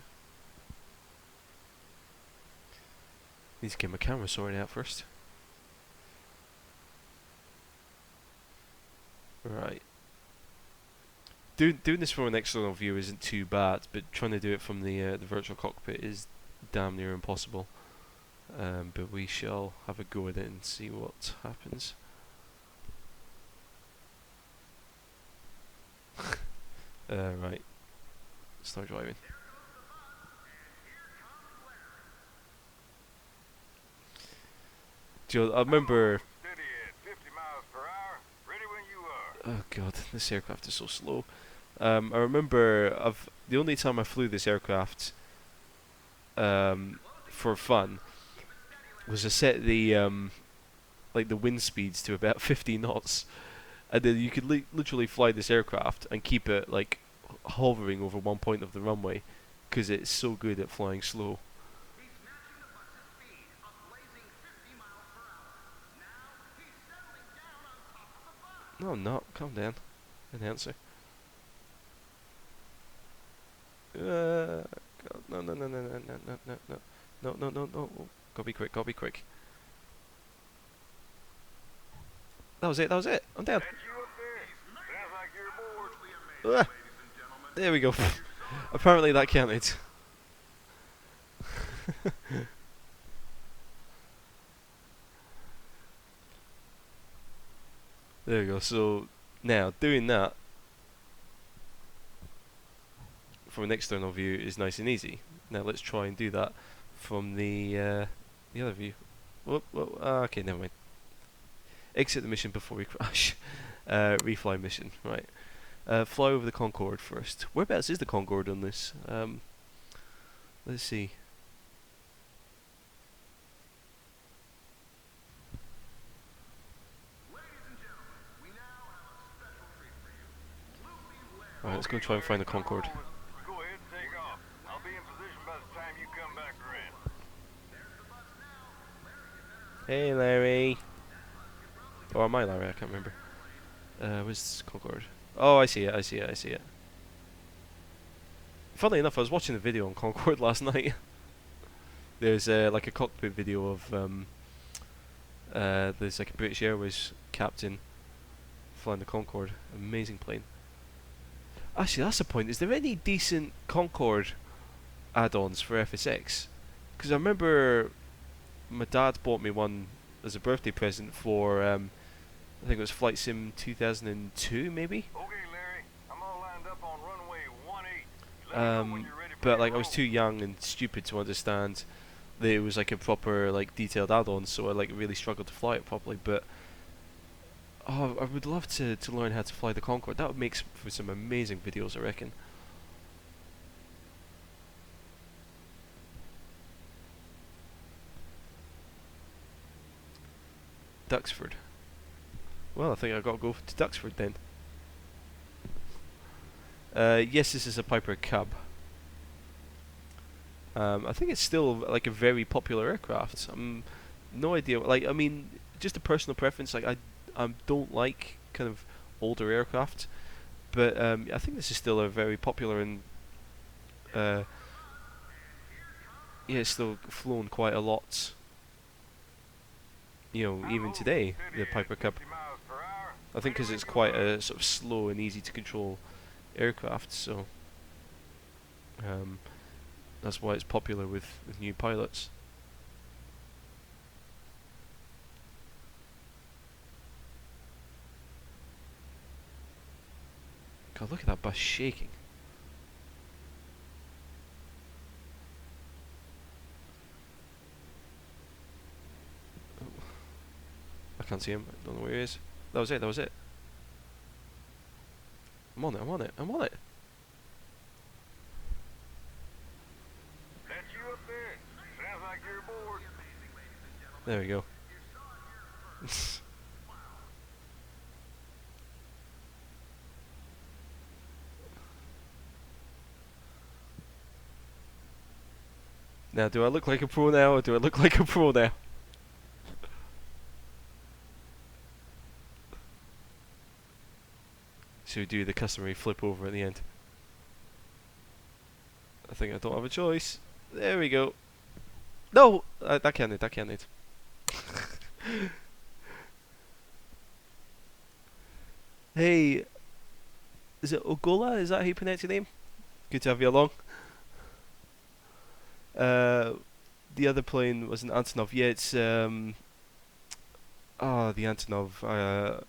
Need to get my camera sorted out first. Right. Doing this from an external view isn't too bad, but trying to do it from the virtual cockpit is damn near impossible. But we shall have a go at it and see what happens. Right. Start driving. I remember. Steady at 50 miles per hour. Ready when you are. Oh god, this aircraft is so slow. I remember the only time I flew this aircraft for fun was to set the like the wind speeds to about 50 knots, and then you could literally fly this aircraft and keep it like hovering over one point of the runway because it's so good at flying slow. No, no, calm down. Announcer. God, no, no, no, no, no, no, no, no, no, no, no, no, no. Gotta be quick, gotta be quick. That was it, that was it. I'm down. That's you up there. Sounds like you're aboard. There we go. Apparently that counted. There we go. So now doing that from an external view is nice and easy. Now let's try and do that from the other view. Whoop, whoop, okay, never mind. Exit the mission before we crash. Refly mission, right. Fly over the Concorde first. Whereabouts is the Concorde on this? Let's see. Alright, let's go try and find the Concorde. Go ahead, take off. I'll be in position by the time you come back around. Hey Larry. Or am I Larry? I can't remember. Where's Concorde? Oh, I see it, I see it, I see it. Funnily enough, I was watching a video on Concorde last night. There's like a cockpit video of there's like a British Airways captain flying the Concorde. Amazing plane. Actually, that's the point. Is there any decent Concorde add-ons for FSX? Because I remember my dad bought me one as a birthday present for I think it was Flight Sim 2002, maybe. Okay, Larry. I'm all lined up on runway 18. You let me know when you're ready for But me like to I was roll. too young and stupid to understand that it was like a proper like detailed add-on, so I like really struggled to fly it properly. But oh, I would love to learn how to fly the Concorde. That would make for some amazing videos, I reckon. Duxford. Well, I think I gotta go to Duxford then. Yes, this is a Piper Cub. I think it's still like a very popular aircraft. No idea. Like, I mean, just a personal preference. Like, I don't like kind of older aircraft, but I think this is still a very popular and yeah, it's still flown quite a lot. You know, even today, the Piper Cub. 50 miles per hour. I think because it's quite a sort of slow and easy to control aircraft, so that's why it's popular with new pilots. God, look at that bus shaking. Oh, I can't see him. I don't know where he is. That was it. That was it. I'm on it. I'm on it. I'm on it. That's you up there. Sounds like you're aboard. There we go. Now, do I look like a pro now, or do I look like a pro now? Should we do the customary flip over at the end? I think I don't have a choice. There we go. No! That can't it, that can't it. Hey, is it Ogola? Is that how you pronounce your name? Good to have you along. The other plane was an Antonov. Yeah, it's the Antonov.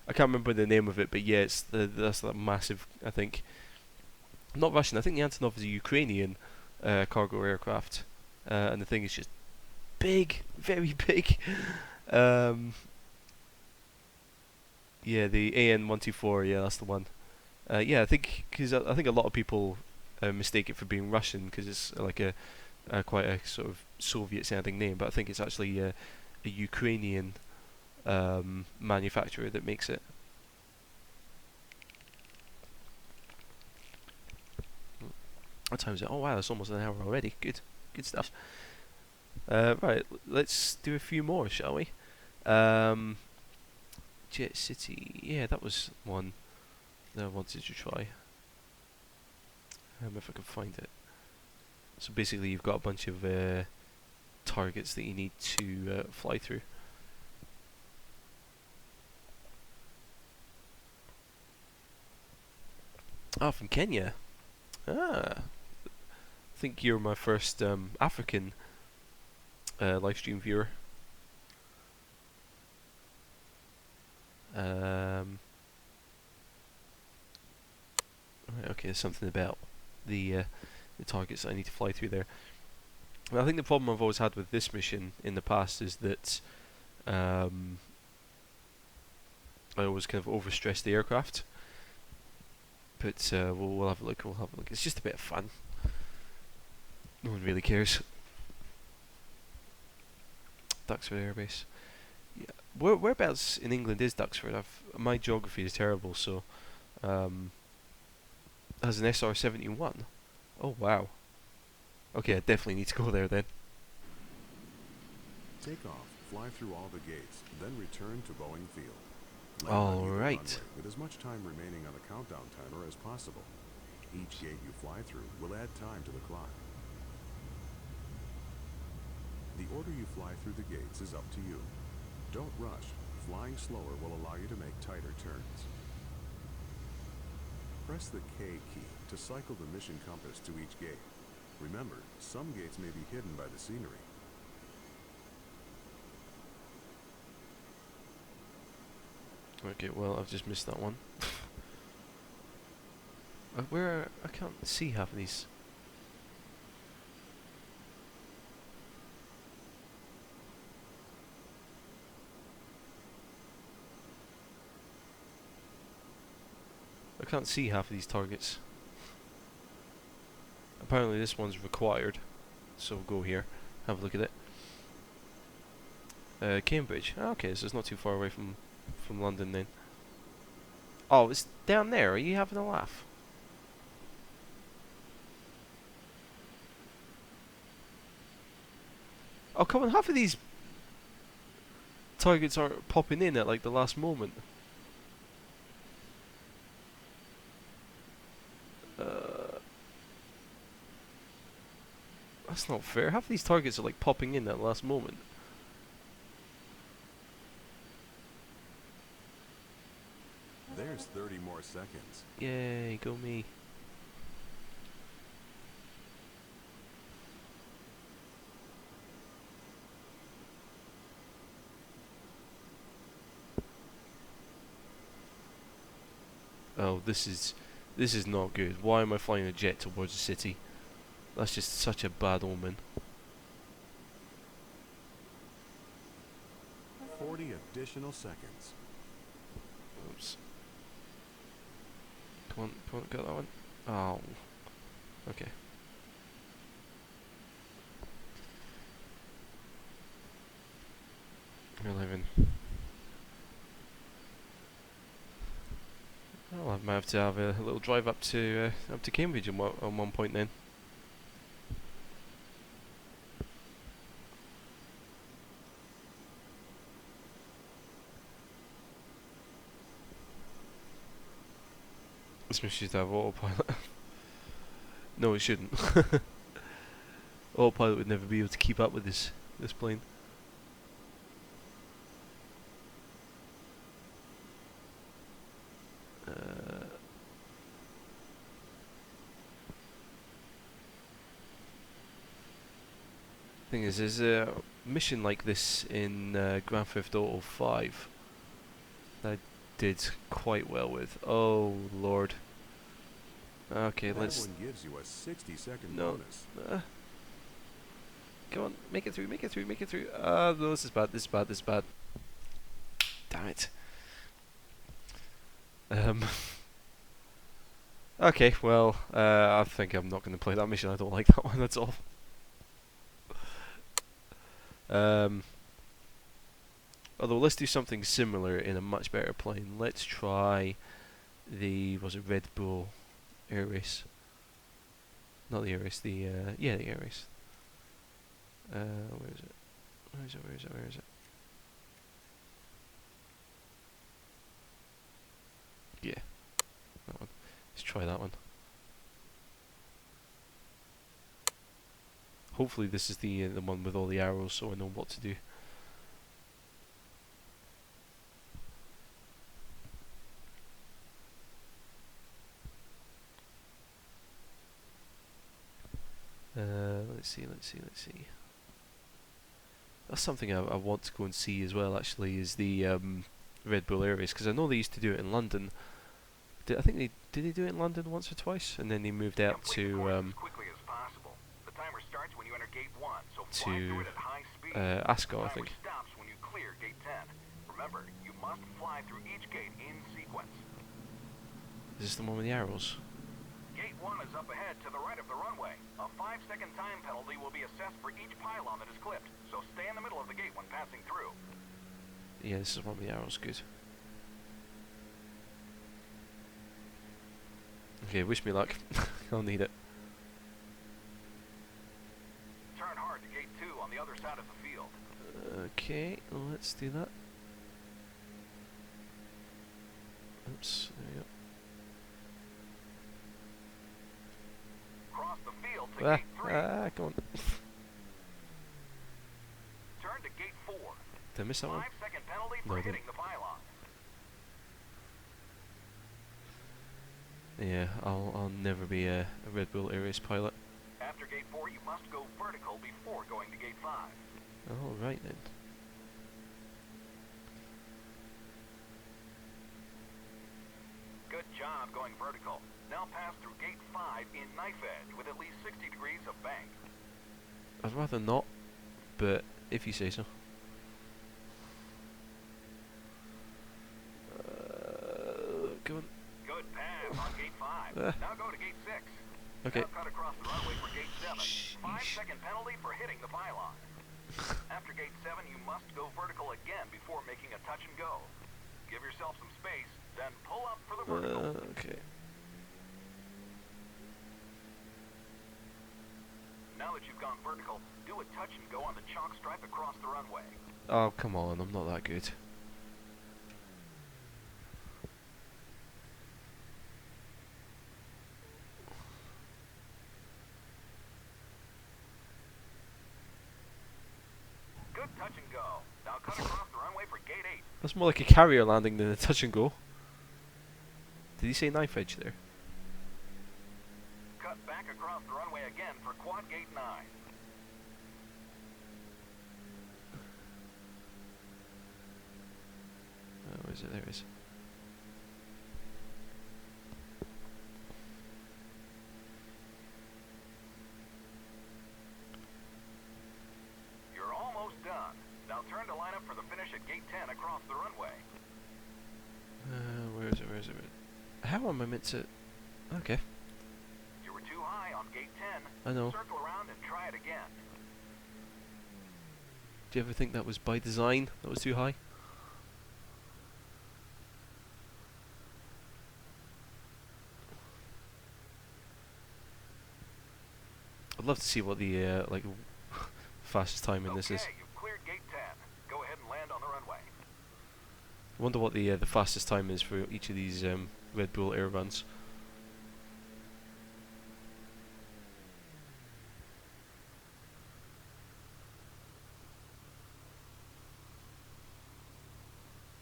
I can't remember the name of it, but yeah, that's that massive. I think not Russian. I think the Antonov is a Ukrainian cargo aircraft, and the thing is just big, very big. Yeah, the AN-124. Yeah, that's the one. Yeah, I think because I think a lot of people mistake it for being Russian because it's like a quite a sort of Soviet-sounding name, but I think it's actually a Ukrainian manufacturer that makes it. What time is it? Oh wow, it's almost an hour already. Good, good stuff. Right, let's do a few more, shall we? Jet City. Yeah, that was one that I wanted to try. If I can find it. So basically, you've got a bunch of targets that you need to fly through. Ah, from Kenya. Ah, I think you're my first African live stream viewer. Right, okay, there's something about the targets that I need to fly through there. Well, I think the problem I've always had with this mission in the past is that I always kind of overstress the aircraft. But we'll have a look. We'll have a look. It's just a bit of fun. No one really cares. Duxford Airbase. Yeah. Whereabouts in England is Duxford? My geography is terrible, so has an SR-71. Oh wow. Okay, I definitely need to go there then. Take off, fly through all the gates, then return to Boeing Field. All Land on either right. runway with as much time remaining on the countdown timer as possible. Each gate you fly through will add time to the clock. The order you fly through the gates is up to you. Don't rush. Flying slower will allow you to make tighter turns. Press the K key to cycle the mission compass to each gate. Remember, some gates may be hidden by the scenery. Okay, well, I've just missed that one. Where I can't see half of these. I can't see half of these targets. Apparently this one's required, so we'll go here, have a look at it. Cambridge. Okay, so it's not too far away from London then. Oh, it's down there. Are you having a laugh? Oh, come on. Half of these targets aren't popping in at like the last moment. That's not fair. Half of these targets are like popping in at the last moment. There's 30 more seconds. Yay, go me. Oh, this is This is not good. Why am I flying a jet towards the city? That's just such a bad omen. 40 additional seconds. Oops. Come on, got that one? Oh. Okay. You're 11. Well, I might have to have a little drive up to Cambridge on one point then. This machine should have autopilot. No, it shouldn't. Autopilot would never be able to keep up with this plane. Thing is, there's a mission like this in Grand Theft Auto 5 that I did quite well with. Oh lord. Okay, That let's. one gives you a 60-second No. bonus. Come on, make it through, make it through, make it through. No, this is bad, this is bad, this is bad. Damn it. Okay, well, I think I'm not going to play that mission. I don't like that one at all. Although let's do something similar in a much better plane. Let's try the, was it Red Bull Air Race? Not the Air Race, the yeah, the Air Race. Where is it? Where is it? Where is it? Where is it? Yeah, that one. Let's try that one. Hopefully this is the one with all the arrows, so I know what to do. Let's see, let's see, let's see. That's something I want to go and see as well. Actually, is the Red Bull Air Race, because I know they used to do it in London. I think did they do it in London once or twice, and then they moved out to Ascot, I think. Remember, you must fly through each gate in sequence. Is this the one with the arrows? Gate 1 is up ahead to the right of the runway. A 5-second time penalty will be assessed for each pylon that is clipped, so stay in the middle of the gate when passing through. Yeah, this is one with the arrows, good. Okay, wish me luck. I'll need it. Turn hard to gate 2 on the other side of the field. Okay, let's do that. Oops, there we go. Cross the field to gate 3. Come on. Turn to gate 4. Did I miss that one? 5-second penalty No, for I hitting didn't. the pylon. Yeah, I'll never be a Red Bull Air Race pilot. After gate 4, you must go vertical before going to gate 5. All right then. Good job going vertical. Now pass through gate 5 in knife edge with at least 60 degrees of bank. I'd rather not, but if you say so. Go on. Good pass on gate 5. Now go to gate 6. Okay. Now cut across the runway for gate 7. Sheesh. 5-second penalty for hitting the pylon. After gate 7, you must go vertical again before making a touch and go. Give yourself some space, then pull up for the vertical. Okay. Now that you've gone vertical, do a touch and go on the chalk stripe across the runway. Oh, come on, I'm not that good. Good touch and go. Now cut across the runway for gate 8. That's more like a carrier landing than a touch and go. Did he say knife edge there? Cut back across the runway again for quad gate 9. Where is it? There it is. 10 across the runway. Where is it? Where is it? How am I meant to? Okay, You were too high on gate 10. I know. Circle around and try it again. Do you ever think that was by design? That was too high? I'd love to see what the like fastest time in this is. Okay, you've cleared gate 10. Go ahead and land on the runway. I wonder what the fastest time is for each of these Red Bull air runs.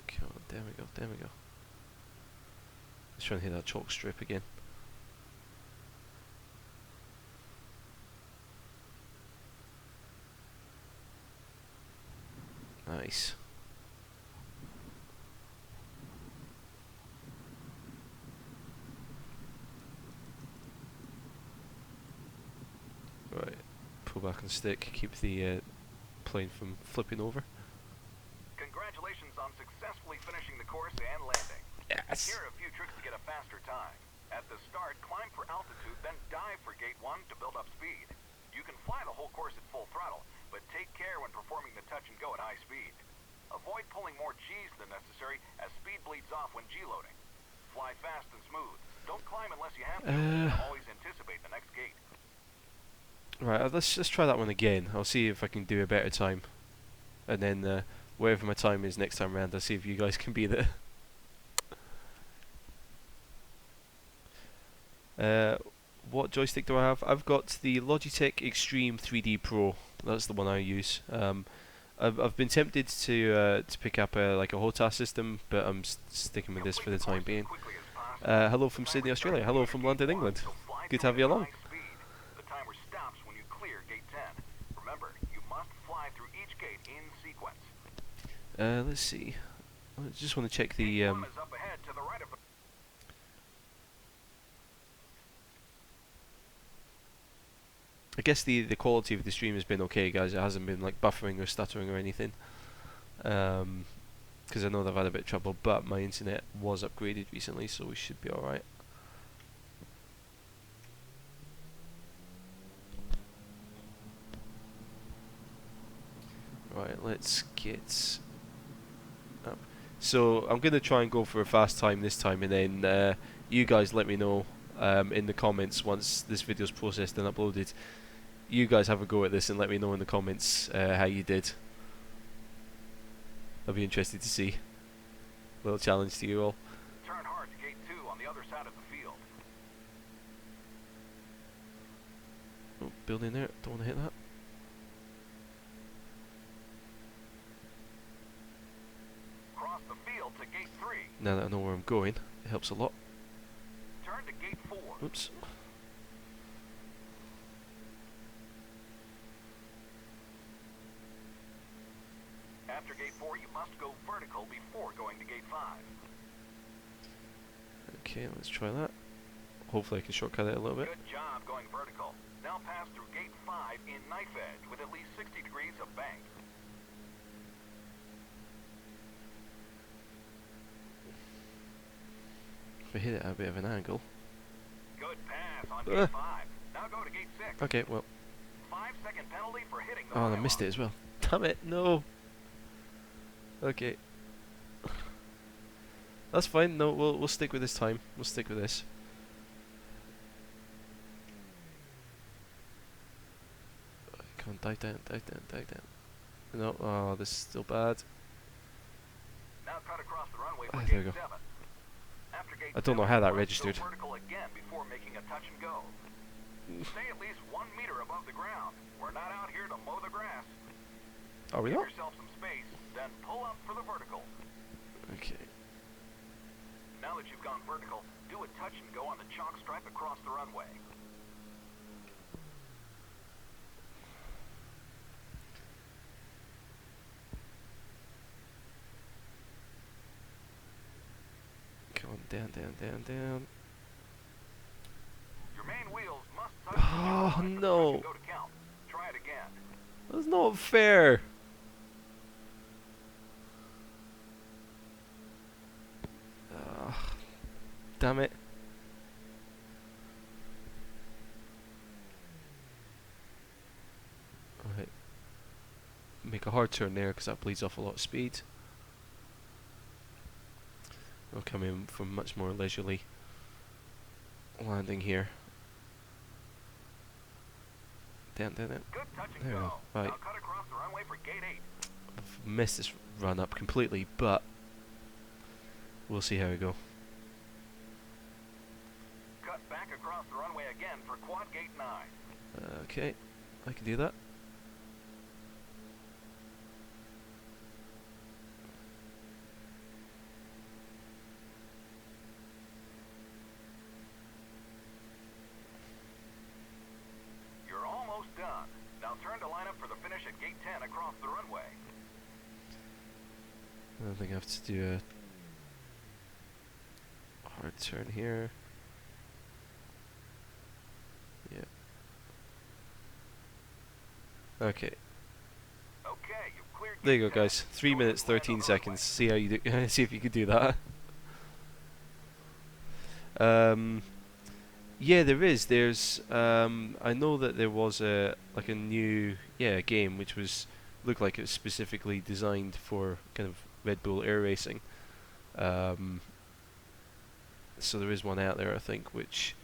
Come on, there we go, there we go. Let's try and hit that chalk strip again. Nice. Right, pull back and stick, keep the plane from flipping over. Congratulations on successfully finishing the course and landing. Yes! Here are a few tricks to get a faster time. At the start, climb for altitude, then dive for gate 1 to build up speed. You can fly the whole course at full throttle, but take care when performing the touch and go at high speed. Avoid pulling more G's than necessary as speed bleeds off when G-loading. Fly fast and smooth. Don't climb unless you have to, and always anticipate the next gate. Right, let's try that one again. I'll see if I can do a better time. And then whatever my time is next time around, I'll see if you guys can beat it. What joystick do I have? I've got the Logitech Extreme 3D Pro. That's the one I use. I've been tempted to pick up like a HOTAS system, but I'm sticking with this for the time being. Hello from Sydney, Australia. Hello from London, England. Good to have you along. The timer stops when you clear gate 10. Remember, you must fly through each gate in sequence. Let's see. I just want to check the Gate 1 is up ahead to the right of the I guess the quality of the stream has been okay, guys. It hasn't been like buffering or stuttering or anything. Because I know they've had a bit of trouble, but my internet was upgraded recently, so we should be alright. Right, let's get up. So I'm going to try and go for a fast time this time, and then you guys let me know in the comments once this video's processed and uploaded. You guys have a go at this and let me know in the comments how you did. I'll be interested to see. Little challenge to you all. turn hard to gate 2 on the other side of the field. Oh, building there. Don't want to hit that. Cross the field to gate 3. Now that I know where I'm going, it helps a lot. Turn to gate 4. Oops. After gate 4, you must go vertical before going to gate 5. Okay, let's try that. Hopefully I can shortcut it a little bit. Good job going vertical. Now pass through gate 5 in knife edge with at least 60 degrees of bank. If I hit it at a bit of an angle. Good pass on gate 5. Now go to gate 6. Okay, well. 5-second penalty for hitting the Oh, and I missed it as well. Damn it, no. Okay. That's fine. No, we'll stick with this time. We'll stick with this. Come on, dive down, dive down, dive down. No, oh, this is still bad. Now cut across the runway for There we gate go. 7. After gate I don't know 7, how that you must registered. Go vertical again before making a touch and go. Stay at least 1 meter above the ground. We're not out here to mow the grass. Are we Give not? yourself some space, then pull up for the vertical. Okay. Now that you've gone vertical, do a touch and go on the chalk stripe across the runway. Come on, down, down, down, down. Your main wheels must touch the Oh, ground for the touch and no. go to count. Try it again. That's not fair. damn it. Alright. Make a hard turn there because that bleeds off a lot of speed. We'll come in from much more leisurely landing here. Down. Good touch and There we go. go. Right. Now cut across the runway for gate 8. I've messed this run up completely, but we'll see how we go. Cut back across the runway again for quad gate 9. Okay, I can do that. You're almost done. Now turn to line up for the finish at gate 10 across the runway. I don't think I have to do a hard turn here. Yeah. Okay. Okay, you've cleared There you go, gate 10. guys. 3 minutes, 13 seconds. See how you do. See if you could do that. Yeah, there is. There's. I know that there was a new game which looked like it was specifically designed for kind of Red Bull air racing. So there is one out there, I think, which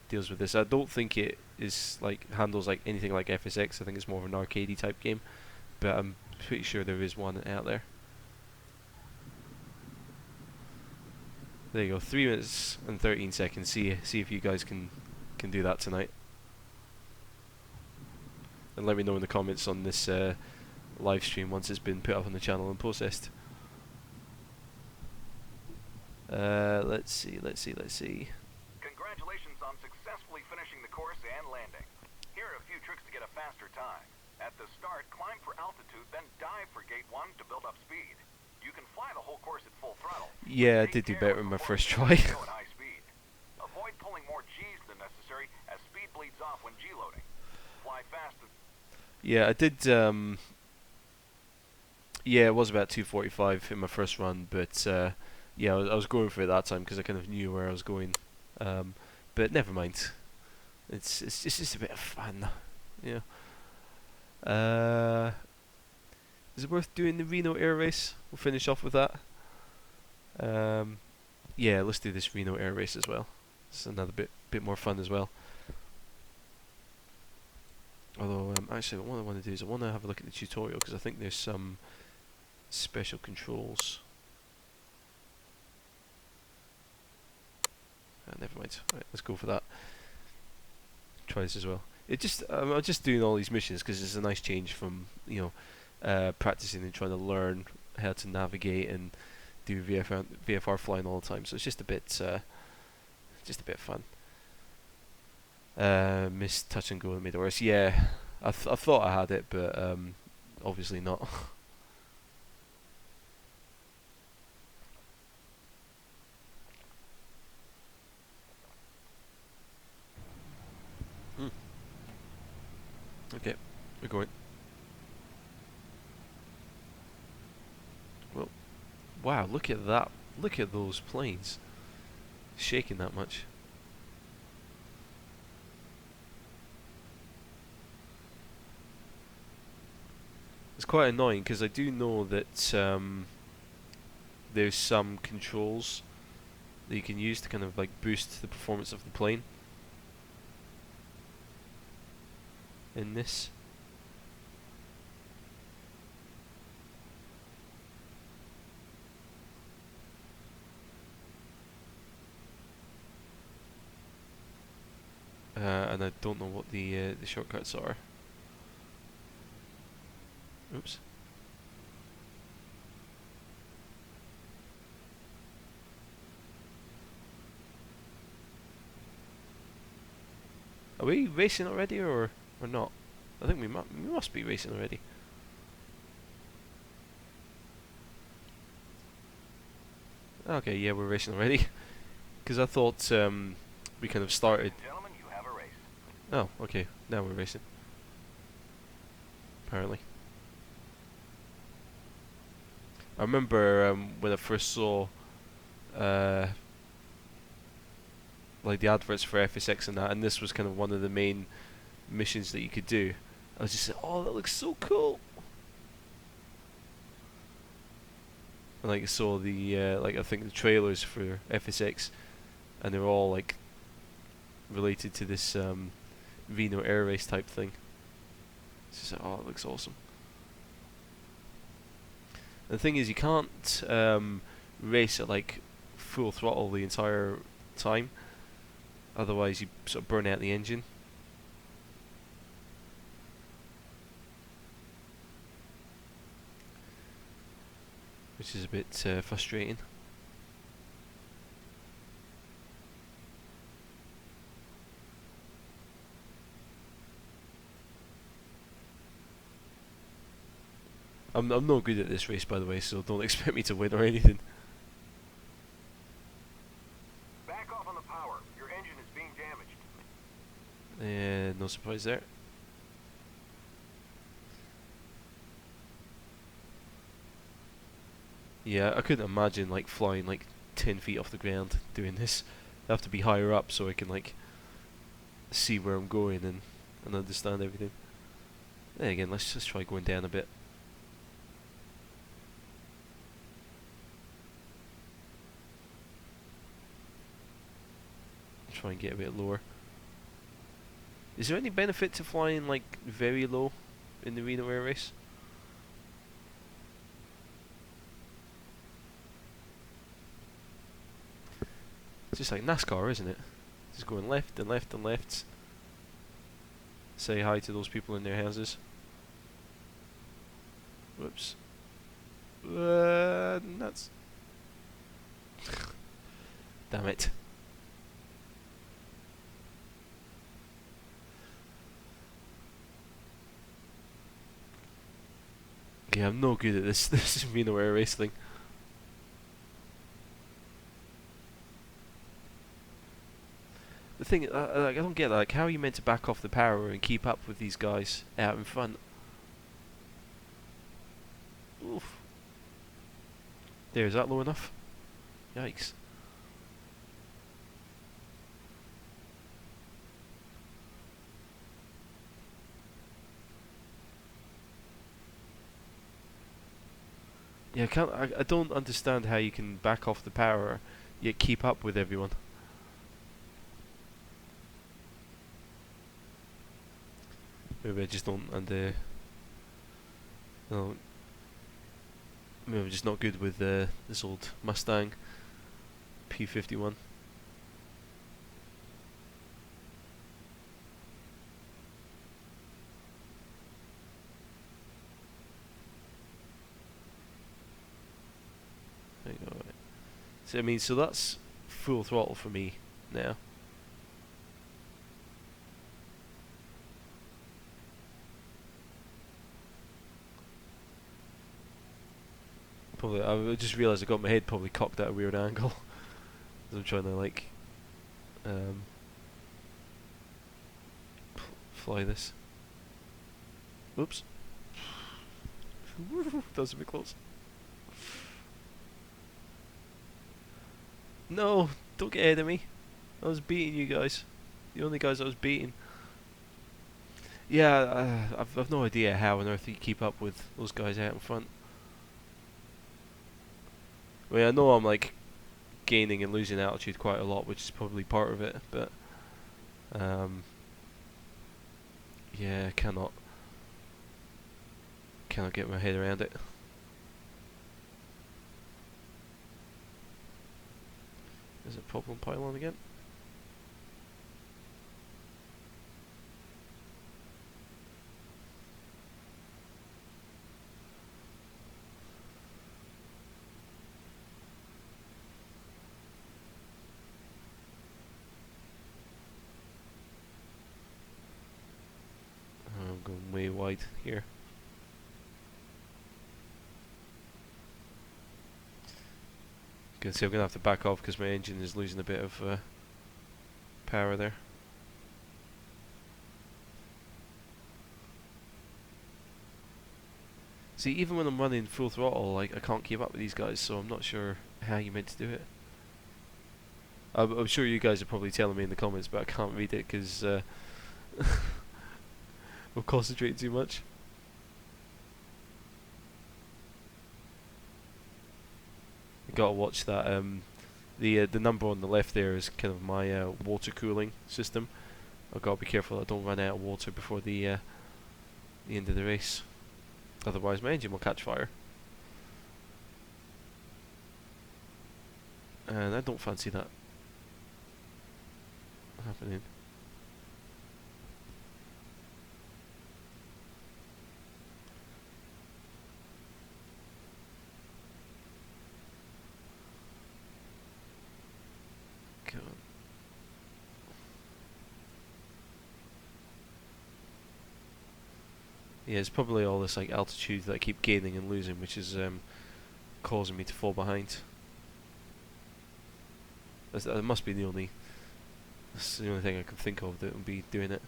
deals with this. I don't think it is handles like anything like FSX. I think it's more of an arcadey type game, but I'm pretty sure there is one out there. There you go, 3 minutes and 13 seconds. See if you guys can do that tonight. And let me know in the comments on this live stream once it's been put up on the channel and processed. Let's see. Congratulations on successfully finishing the course and landing. Here are a few tricks to get a faster time. At the start, climb for altitude, then dive for gate 1 to build up speed. You can fly the whole course at full throttle. Yeah, I did do better in my first try. Go at high speed. Avoid pulling more G's than necessary as speed bleeds off when G-loading. Fly fast. Yeah, I did. Yeah, it was about 2:45 in my first run, but yeah, I was going for it that time because I kind of knew where I was going. But never mind. It's just a bit of fun, yeah. Is it worth doing the Reno air race? We'll finish off with that. Yeah, let's do this Reno air race as well. It's another bit more fun as well. Although, actually, what I want to do is I want to have a look at the tutorial because I think there's some special controls. Never mind. Right, let's go for that. Try this as well. I'm just doing all these missions because it's a nice change from practicing and trying to learn how to navigate and do VFR flying all the time. So it's just a bit fun. Missed touch and go and made it worse. Yeah, I thought I had it, but obviously not. Okay, we're going. Well, wow, look at that. Look at those planes shaking that much. It's quite annoying because I do know that there's some controls that you can use to kind of boost the performance of the plane in this. And I don't know what the shortcuts are. Oops. Are we racing already or not? I think we must be racing already. Okay, yeah, we're racing already. Because I thought we kind of started. Gentlemen, you have a race. Oh, okay. Now we're racing. Apparently. I remember when I first saw like the adverts for FSX and that, and this was kind of one of the main missions that you could do. I was just like, oh, that looks so cool. And like I saw the like I think the trailers for FSX, and they were all like related to this Reno air race type thing. It's just like, oh, it looks awesome. And the thing is, you can't race at like full throttle the entire time, otherwise you sort of burn out the engine. Which is a bit frustrating. I'm no good at this race, by the way, so don't expect me to win or anything. Back off on the power. Your engine is being damaged. No surprise there. Yeah, I couldn't imagine like flying like 10 feet off the ground doing this. I have to be higher up so I can like see where I'm going and understand everything. Then again, let's just try going down a bit. Try and get a bit lower. Is there any benefit to flying like very low in the Reno air race? It's just like NASCAR, isn't it? Just going left and left and left. Say hi to those people in their houses. Whoops. Nuts. Damn it. Yeah, I'm no good at this Reno air race thing. The thing, like, I don't get that. Like, how are you meant to back off the power and keep up with these guys out in front? Oof. There, is that low enough? Yikes. Yeah, I don't understand how you can back off the power yet keep up with everyone. Maybe I just don't no, maybe I'm just not good with this old Mustang P51. There you go. Right. So I mean, so that's full throttle for me now. Probably, I just realised I got my head probably cocked at a weird angle. As I'm trying to like fly this. Oops. That was a bit close. No, don't get ahead of me. I was beating you guys. The only guys I was beating. Yeah, I've no idea how on earth you keep up with those guys out in front. I mean, I know I'm like gaining and losing altitude quite a lot, which is probably part of it, but yeah, cannot get my head around it. Is it problem pylon again? I'm going way wide here. You can see I'm going to have to back off because my engine is losing a bit of power there. See, even when I'm running full throttle, like I can't keep up with these guys, so I'm not sure how you're meant to do it. I'm sure you guys are probably telling me in the comments, but I can't read it because we're concentrating too much. You gotta watch that. The number on the left there is kind of my water cooling system. I've got to be careful I don't run out of water before the end of the race. Otherwise my engine will catch fire. And I don't fancy that happening. Come on. Yeah, it's probably all this like altitude that I keep gaining and losing, which is causing me to fall behind. That must be the only. That's the only thing I can think of that would be doing it.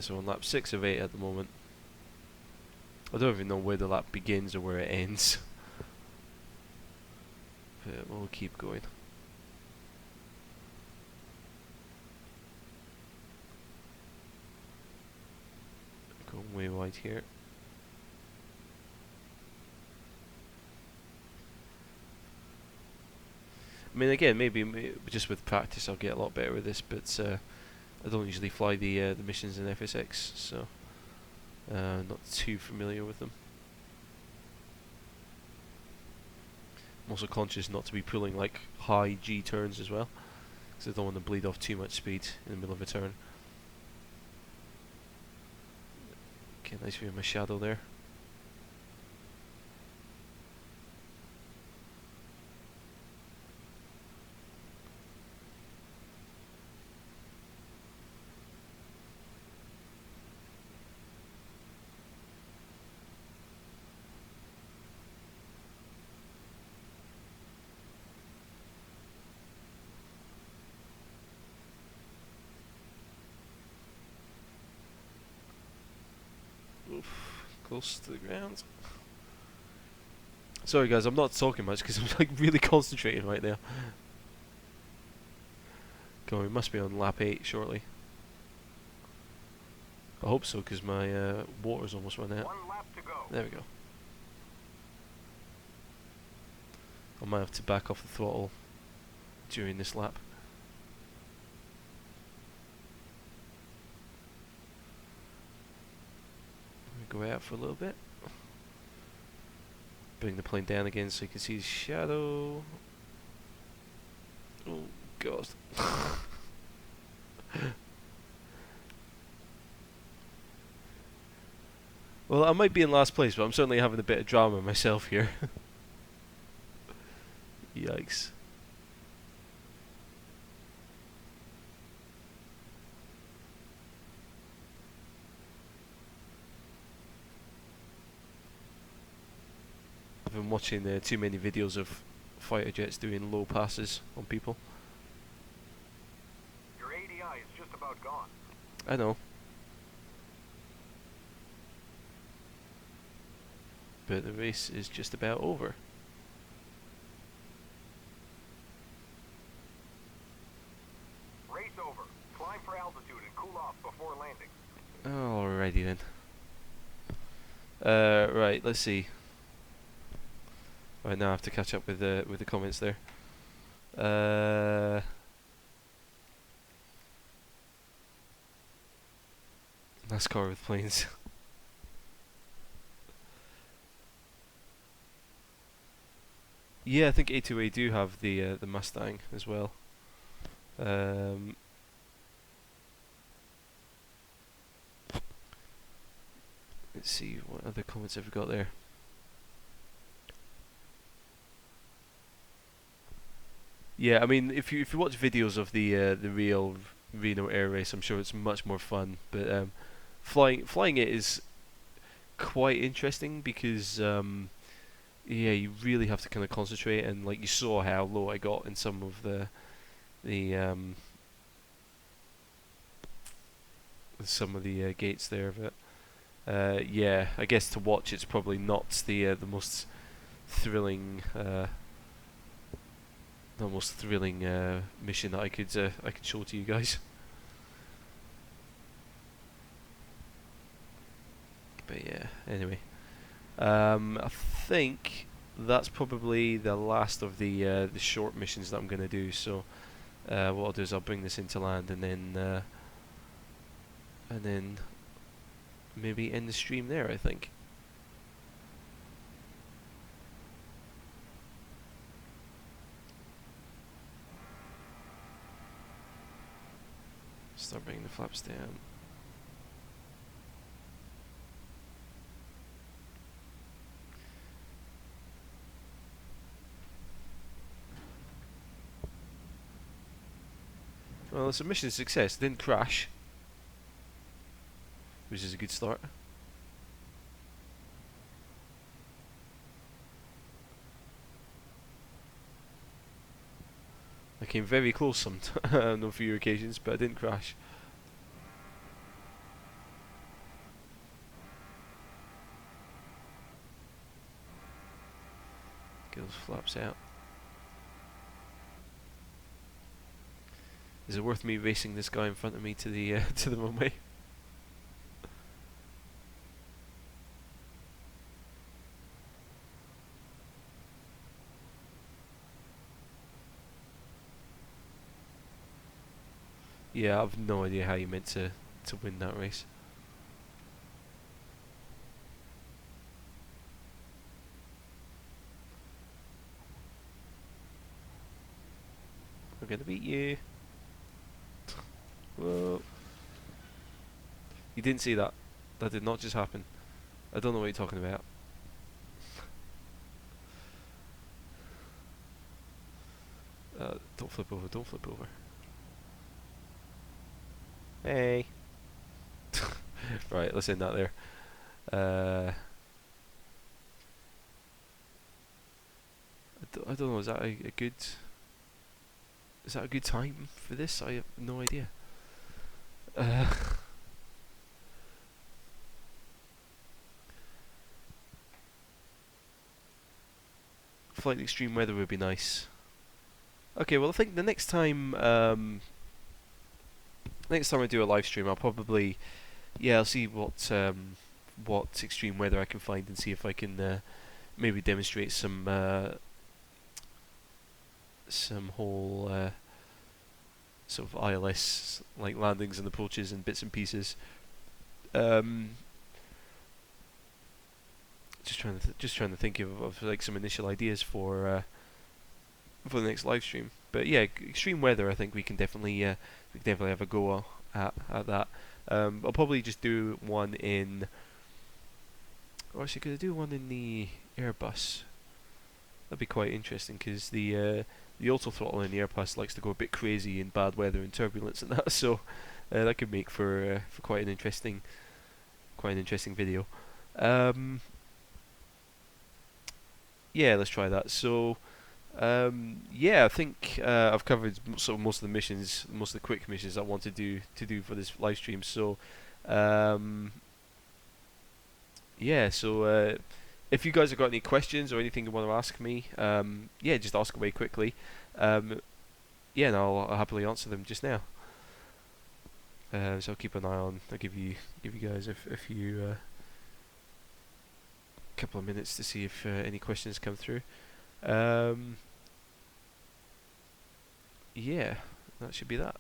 So on lap 6 of 8 at the moment. I don't even know where the lap begins or where it ends. But we'll keep going. Going way wide here. I mean, again, maybe just with practice I'll get a lot better with this, but I don't usually fly the missions in FSX, so not too familiar with them. I'm also conscious not to be pulling like high G turns as well, because I don't want to bleed off too much speed in the middle of a turn. Okay, nice view of my shadow there. Oof, close to the ground. Sorry guys, I'm not talking much because I'm like really concentrating right now. God, we must be on lap 8 shortly. I hope so, because my water's almost run out. 1 lap to go. There we go. I might have to back off the throttle during this lap. Go out for a little bit. Bring the plane down again so you can see his shadow. Oh god. Well, I might be in last place, but I'm certainly having a bit of drama myself here. Yikes. I've been watching too many videos of fighter jets doing low passes on people. Your ADI is just about gone. I know. But the race is just about over. Race over. Climb for altitude and cool off before landing. Alrighty then. Right, let's see. Right, now I have to catch up with the comments there. NASCAR with planes. Yeah, I think A2A do have the Mustang as well. Let's see what other comments have we got there. Yeah, I mean, if you watch videos of the real Reno air race, I'm sure it's much more fun. But flying it is quite interesting because yeah, you really have to kind of concentrate, and like you saw how low I got in some of the some of the gates there, but yeah, I guess to watch it's probably not the most thrilling mission that I could show to you guys. But yeah, anyway, I think that's probably the last of the short missions that I'm gonna do. So what I'll do is I'll bring this into land and then maybe end the stream there, I think. Start bringing the flaps down. Well, it's a mission success. It didn't crash, which is a good start. I came very close on a few occasions, but I didn't crash. Get those flaps out. Is it worth me racing this guy in front of me to the to the runway? Yeah, I've no idea how you meant to win that race. We're gonna beat you. Whoa. You didn't see that. That did not just happen. I don't know what you're talking about. Don't flip over, don't flip over. Hey. Right, let's end that there. I don't know, is that a good... Is that a good time for this? I have no idea. Flight extreme weather would be nice. Okay, well I think the next time I do a live stream, I'll probably, yeah, I'll see what extreme weather I can find and see if I can maybe demonstrate some whole sort of ILS like landings and approaches and bits and pieces. Just trying to think of like some initial ideas for the next live stream. But yeah, extreme weather. I think we can definitely have a go at that. I'll probably just do one in. Or actually, could I do one in the Airbus? That'd be quite interesting because the auto throttle in the Airbus likes to go a bit crazy in bad weather and turbulence and that. So that could make for quite an interesting video. Yeah, let's try that. So. Yeah, I think I've covered sort of most of the missions, most of the quick missions I want to do for this live stream. So, yeah. So, if you guys have got any questions or anything you want to ask me, yeah, just ask away quickly. Yeah, and I'll happily answer them just now. So I'll keep an eye on. I'll give you guys a few couple of minutes to see if any questions come through. Yeah, that should be that.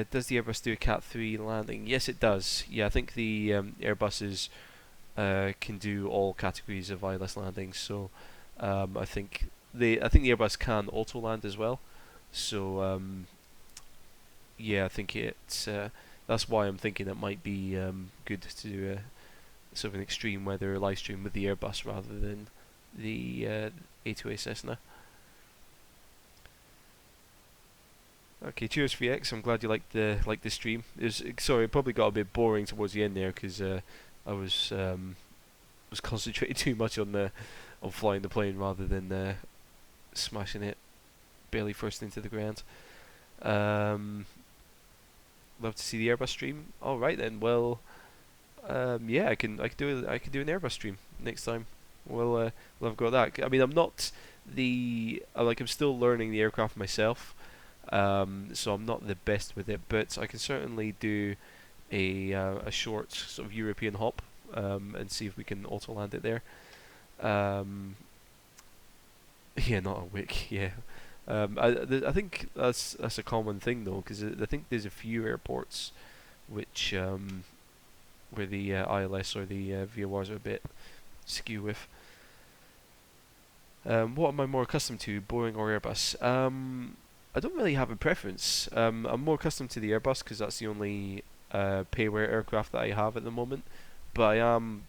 Does the Airbus do a Cat 3 landing? Yes, it does. Yeah, I think the Airbuses can do all categories of ILS landings. So I think the Airbus can auto land as well. So yeah, I think it's that's why I'm thinking it might be good to do sort of an extreme weather live stream with the Airbus rather than the A2A Cessna. Okay, cheers FSX. I'm glad you liked the stream. Sorry, it probably got a bit boring towards the end there because I was was concentrating too much on flying the plane rather than smashing it barely first into the ground. Love to see the Airbus stream. All right then. Well, yeah, I can do an Airbus stream next time. We'll have a go at that. I mean, I'm not I'm still learning the aircraft myself, so I'm not the best with it, but I can certainly do a short sort of European hop, and see if we can auto land it there. Yeah, not a wick. Yeah. I think that's a common thing though, because I think there's a few airports which where the ILS or the VORs are a bit skew with. What am I more accustomed to, Boeing or Airbus? I don't really have a preference. I'm more accustomed to the Airbus because that's the only payware aircraft that I have at the moment. But I am,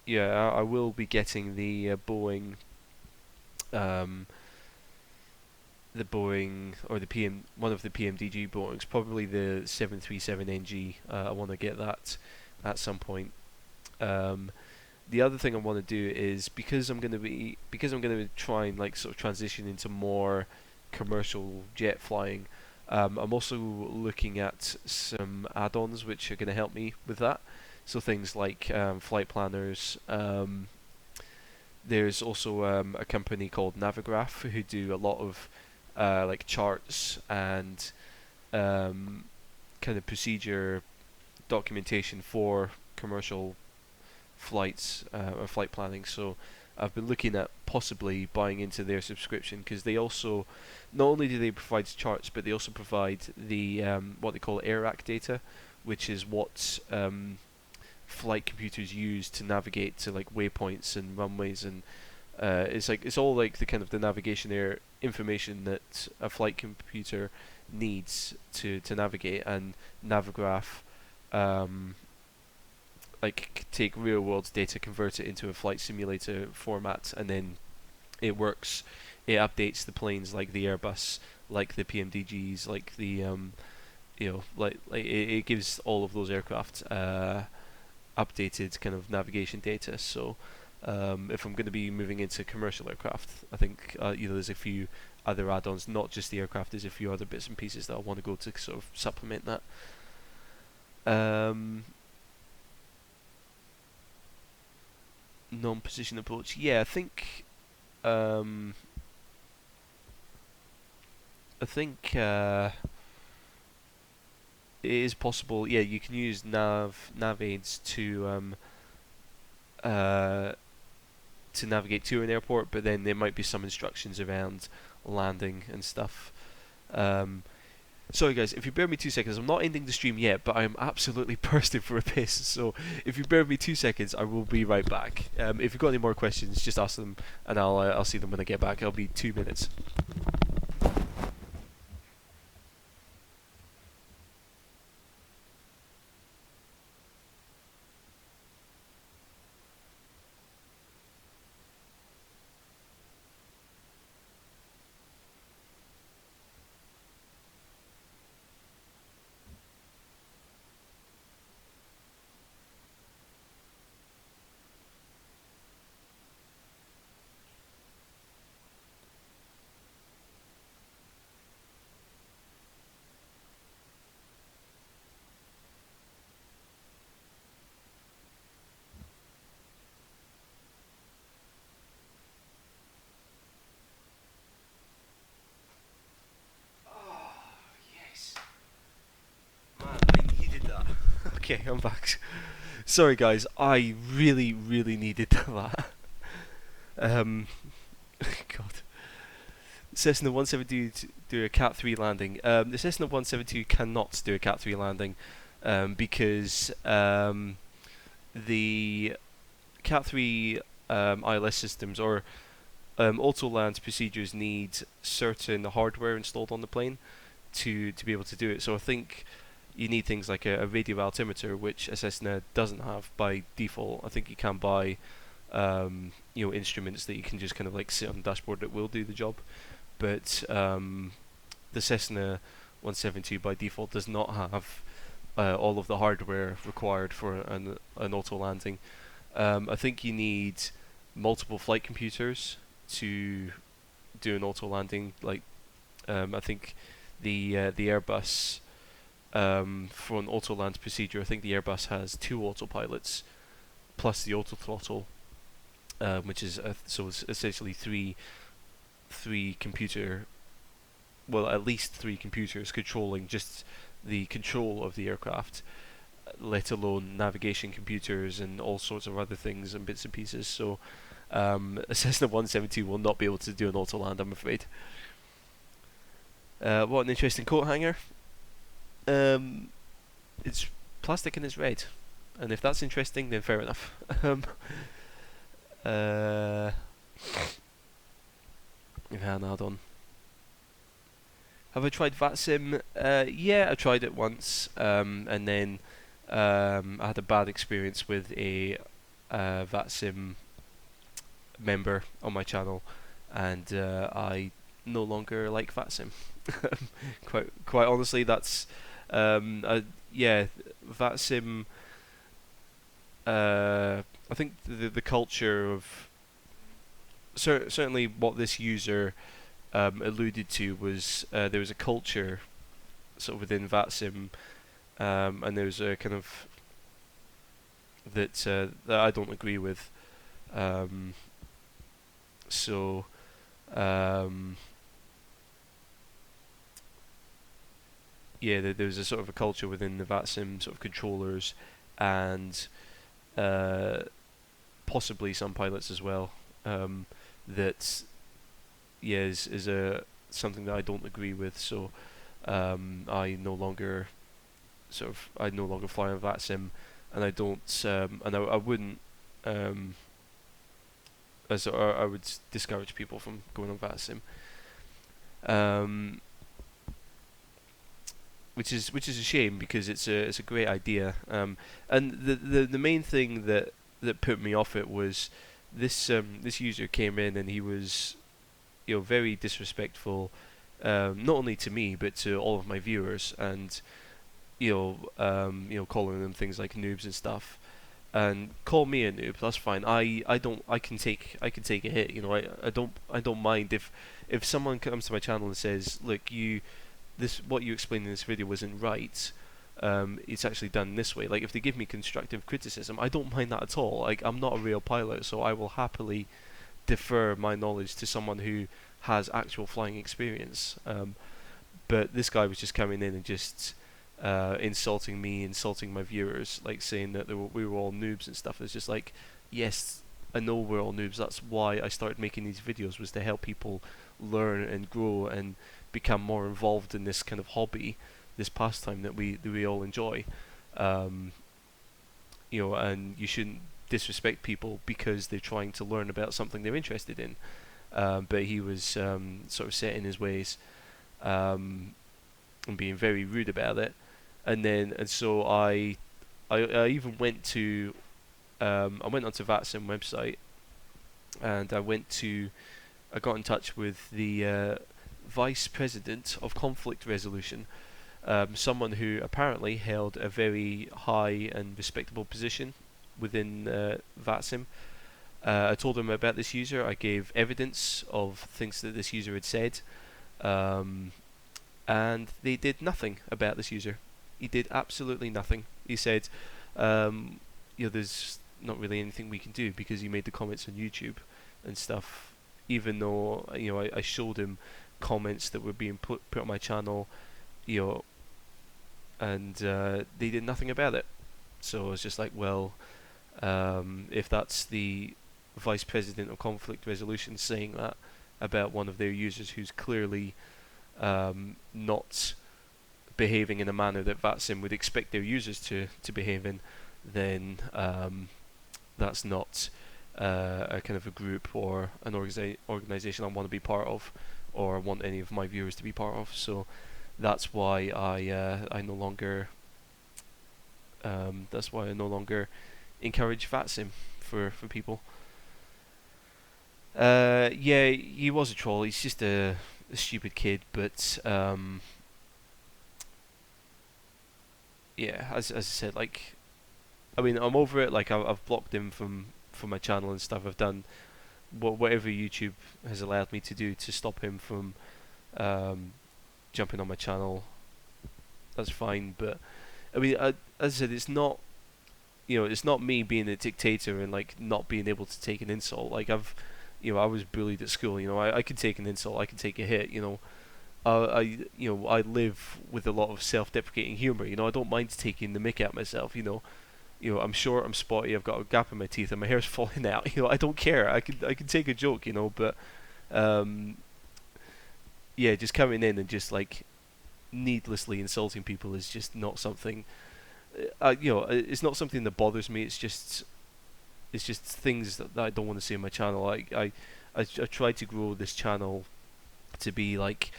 yeah, I will be getting Boeing, the Boeing or the one of the PMDG Boeings, probably the 737NG. I want to get that at some point. The other thing I want to do is because I'm going to try and like sort of transition into more commercial jet flying. I'm also looking at some add-ons which are going to help me with that. So things like flight planners. There's also a company called Navigraph who do a lot of like charts and kind of procedure documentation for commercial flights or flight planning. So I've been looking at possibly buying into their subscription because they also not only do they provide charts, but they also provide the what they call AIRAC data, which is what flight computers use to navigate to like waypoints and runways, and it's all like the kind of the navigation air information that a flight computer needs to navigate, and Navigraph take real world data, convert it into a flight simulator format, and then it works. It updates the planes like the Airbus, like the PMDGs, like the it gives all of those aircraft updated kind of navigation data. So if I'm going to be moving into commercial aircraft, I think there's a few other add-ons, not just the aircraft. There's a few other bits and pieces that I want to go to sort of supplement that. Non-position approach. Yeah, I think it is possible. Yeah, you can use nav aids to navigate to an airport, but then there might be some instructions around landing and stuff. Sorry guys, if you bear with me 2 seconds, I'm not ending the stream yet, but I am absolutely bursting for a piss, so if you bear with me 2 seconds, I will be right back. If you've got any more questions, just ask them, and I'll see them when I get back. It'll be 2 minutes. Okay, I'm back. Sorry guys, I really needed that. God. Cessna 172 do a Cat 3 landing. The Cessna 172 cannot do a Cat 3 landing because the Cat 3 ILS systems or auto land procedures need certain hardware installed on the plane to be able to do it. So I think you need things like a radio altimeter, which a Cessna doesn't have by default. I think you can buy instruments that you can just kind of like sit on the dashboard that will do the job, but the Cessna 172 by default does not have all of the hardware required for an auto landing. I think you need multiple flight computers to do an auto landing. Like I think the Airbus for an auto land procedure, I think the Airbus has 2 autopilots plus the auto throttle, which is so it's essentially three computer, well, at least 3 computers controlling just the control of the aircraft, let alone navigation computers and all sorts of other things and bits and pieces. So a Cessna 172 will not be able to do an auto land, I'm afraid. What an interesting coat hanger. It's plastic and it's red, and if that's interesting, then fair enough. Hold on. Have I tried VATSIM? Yeah, I tried it once, and then I had a bad experience with a VATSIM member on my channel, and I no longer like VATSIM. quite honestly, that's yeah, VATSIM. I think the culture of certainly what this user alluded to was there was a culture sort of within VATSIM, and there was a kind of that I don't agree with. So yeah, there was a sort of a culture within the VATSIM sort of controllers, and possibly some pilots as well. That yeah is a something that I don't agree with. So I no longer fly on VATSIM, and I don't and I wouldn't as I would discourage people from going on VATSIM. Which is a shame, because it's a great idea. And the main thing that put me off it was this user came in and he was very disrespectful, not only to me but to all of my viewers, and calling them things like noobs and stuff. And call me a noob, that's fine. I can take a hit. I don't mind if someone comes to my channel and says, look, what you explained in this video wasn't right. It's actually done this way. Like, if they give me constructive criticism, I don't mind that at all. Like, I'm not a real pilot, so I will happily defer my knowledge to someone who has actual flying experience. But this guy was just coming in and just insulting me, insulting my viewers, like saying that we were all noobs and stuff. It's just like, yes, I know we're all noobs. That's why I started making these videos, was to help people learn and grow and become more involved in this kind of hobby, this pastime that we all enjoy. And you shouldn't disrespect people because they're trying to learn about something they're interested in. But he was sort of set in his ways, and being very rude about it. And so I even went to I went onto VATSIM website, and I got in touch with the Vice President of Conflict Resolution, someone who apparently held a very high and respectable position within VATSIM. I told him about this user. I gave evidence of things that this user had said, and they did nothing about this user. He did absolutely nothing. He said, there's not really anything we can do because he made the comments on YouTube and stuff, even though I showed him comments that were being put on my channel, and they did nothing about it. So I was just like, well, if that's the Vice President of Conflict Resolution saying that about one of their users who's clearly not behaving in a manner that VATSIM would expect their users to behave in, then that's not a kind of a group or an organization I want to be part of, or want any of my viewers to be part of. So that's why I no longer encourage VATSIM for people. Yeah, he was a troll. He's just a stupid kid, but yeah, as I said, like, I mean, I'm over it. Like I've blocked him from my channel and stuff. I've done whatever YouTube has allowed me to do to stop him from jumping on my channel. That's fine, but I mean, as I said, it's not, it's not me being a dictator and like not being able to take an insult. Like I was bullied at school. I could take an insult, I could take a hit. I live with a lot of self-deprecating humor. I don't mind taking the mick at myself. I'm short, I'm spotty, I've got a gap in my teeth, and my hair's falling out. I don't care. I could take a joke. But yeah, just coming in and just like needlessly insulting people is just not something. It's not something that bothers me. It's just things that I don't want to see on my channel. I tried to grow this channel to be like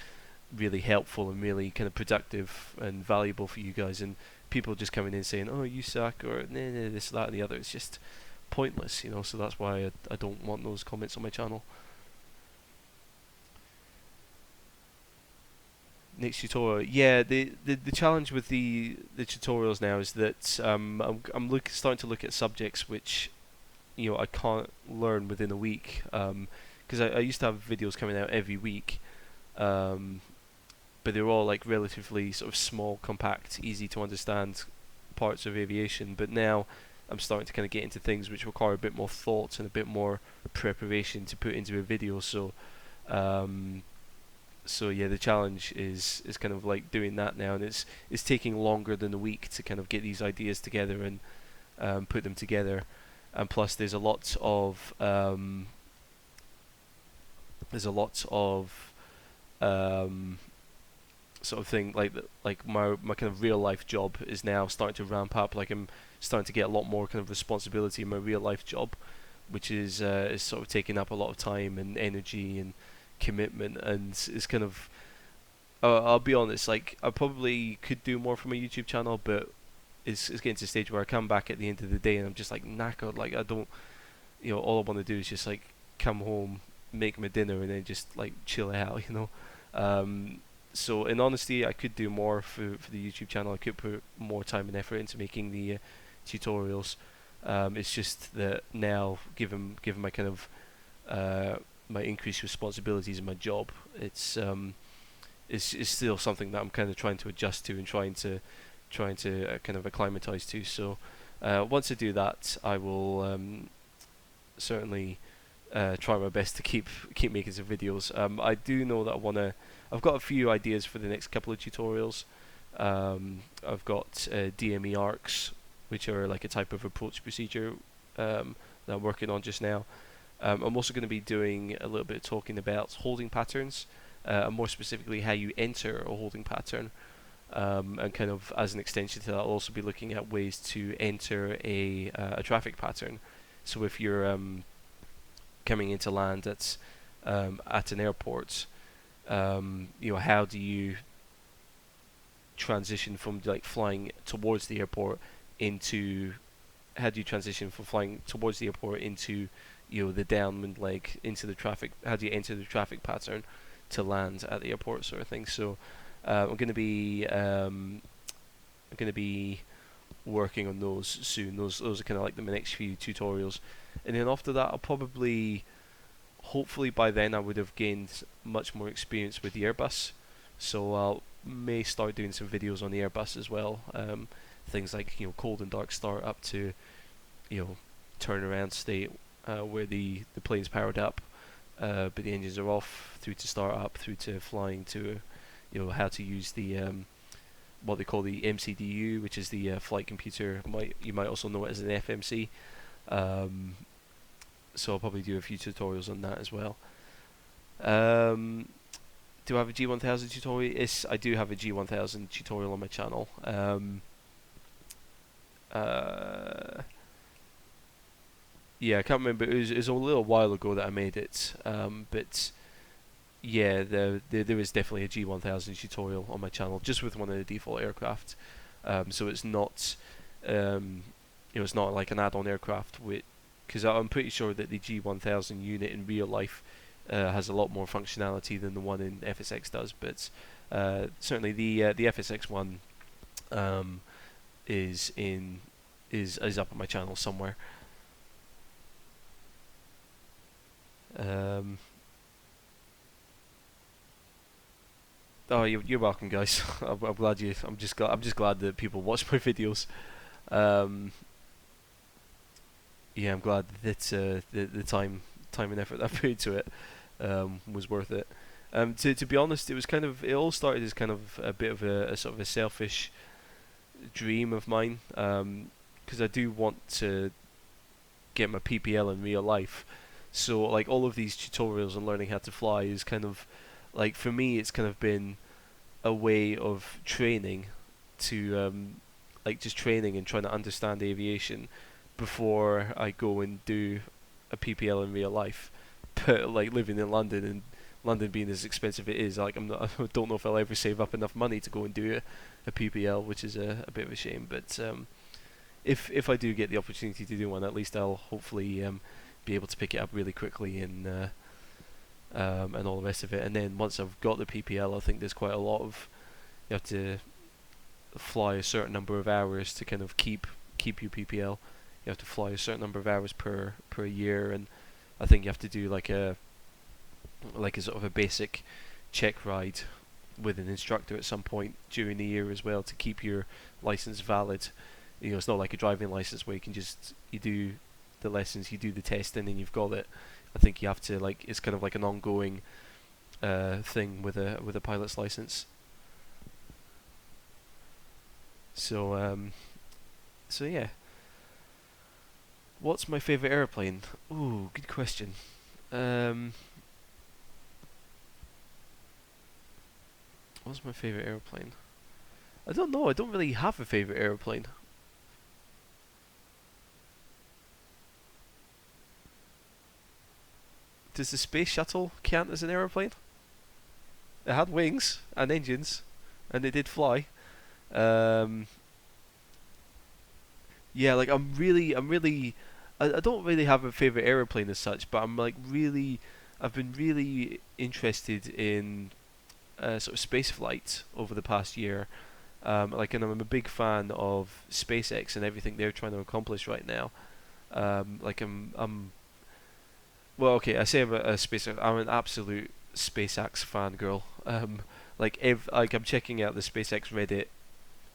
really helpful and really kind of productive and valuable for you guys, and people just coming in saying, "Oh, you suck," or "Nah, this, that, and the other." It's just pointless, So that's why I don't want those comments on my channel. Next tutorial, yeah. The challenge with the tutorials now is that I'm starting to look at subjects which I can't learn within a week, because I used to have videos coming out every week, but they're all like relatively sort of small, compact, easy to understand parts of aviation. But now I'm starting to kind of get into things which require a bit more thought and a bit more preparation to put into a video. So yeah, the challenge is kind of like doing that now, and it's taking longer than a week to kind of get these ideas together and put them together. And plus, there's a lot of sort of thing like my kind of real life job is now starting to ramp up. Like I'm starting to get a lot more kind of responsibility in my real life job, which is sort of taking up a lot of time and energy and commitment, and it's kind of I'll be honest, like I probably could do more for my YouTube channel, but it's getting to the stage where I come back at the end of the day and I'm just like knackered. Like I don't, all I want to do is just like come home, make my dinner, and then just like chill out. So in honesty, I could do more for the YouTube channel. I could put more time and effort into making the tutorials. It's just that now, given my kind of my increased responsibilities in my job, it's still something that I'm kind of trying to adjust to and trying to kind of acclimatize to. So once I do that, I will certainly try my best to keep making some videos. I do know that I've got a few ideas for the next couple of tutorials. I've got DME arcs, which are like a type of approach procedure that I'm working on just now. I'm also going to be doing a little bit of talking about holding patterns, and more specifically how you enter a holding pattern. And kind of as an extension to that, I'll also be looking at ways to enter a traffic pattern. So if you're coming into land at an airport, how do you transition from like flying towards the airport into the downwind leg into the traffic? How do you enter the traffic pattern to land at the airport, sort of thing? So I'm going to be working on those soon. Those are kind of like the next few tutorials, and then after that, I'll probably, hopefully by then, I would have gained much more experience with the Airbus. So I'll may start doing some videos on the Airbus as well. Things like cold and dark start up to turnaround state where the plane's powered up, but the engines are off, through to start up, through to flying, to how to use the what they call the MCDU, which is the flight computer. You might also know it as an FMC. So I'll probably do a few tutorials on that as well. Do I have a G1000 tutorial? Yes, I do have a G1000 tutorial on my channel. Yeah, I can't remember. It was a little while ago that I made it. But yeah, there is definitely a G1000 tutorial on my channel, just with one of the default aircraft. So it's not, it's not like an add-on aircraft because I'm pretty sure that the G1000 unit in real life has a lot more functionality than the one in FSX does. But certainly the FSX one is in is up on my channel somewhere. Oh, you're welcome, guys. I'm glad you. I'm just glad that people watch my videos. Um, yeah, I'm glad that the time and effort I put into it was worth it. To be honest, it all started as kind of a bit of a sort of a selfish dream of mine, because I do want to get my PPL in real life. So like all of these tutorials on learning how to fly is kind of like, for me, it's kind of been a way of training to like just training and trying to understand aviation before I go and do a PPL in real life. But like living in London, and London being as expensive it is, like I don't know if I'll ever save up enough money to go and do a PPL, which is a bit of a shame. But if I do get the opportunity to do one, at least I'll hopefully be able to pick it up really quickly and all the rest of it. And then once I've got the PPL, I think there's quite a lot of, you have to fly a certain number of hours to kind of keep your PPL. You have to fly a certain number of hours per year, and I think you have to do like a sort of a basic check ride with an instructor at some point during the year as well to keep your license valid. You know, it's not like a driving license where you do the lessons, you do the testing, and you've got it. I think you have to, like, it's kind of like an ongoing thing with a pilot's license. So yeah. What's my favourite airplane? Ooh, good question. What's my favourite airplane? I don't know. I don't really have a favourite airplane. Does the space shuttle count as an airplane? It had wings and engines, and it did fly. Um, yeah, like I don't really have a favorite airplane as such, but I've been really interested in sort of space flight over the past year. And I'm a big fan of SpaceX and everything they're trying to accomplish right now. Well, okay, I say I'm I'm an absolute SpaceX fangirl. I'm checking out the SpaceX Reddit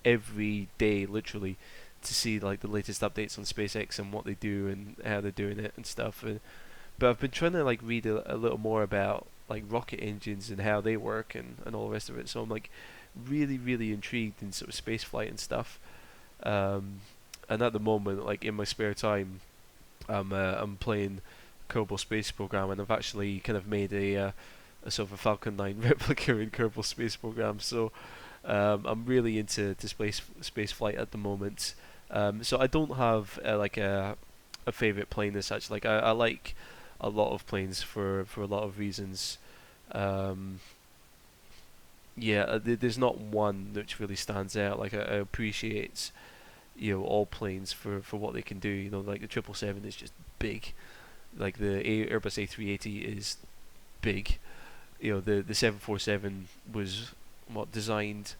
every day, literally, to see like the latest updates on SpaceX and what they do and how they're doing it and stuff. But I've been trying to like read a little more about like rocket engines and how they work and all the rest of it. So I'm like really intrigued in sort of space flight and stuff. And at the moment, like in my spare time, I'm playing Kerbal Space Program, and I've actually kind of made a sort of a Falcon 9 replica in Kerbal Space Program. So I'm really into space flight at the moment. So I don't have a favorite plane as such. Like I like a lot of planes for a lot of reasons. There's not one which really stands out. Like I appreciate, all planes for what they can do. You know, like the 777 is just big. Like the Airbus A380 is big. You know, the 747 was designed.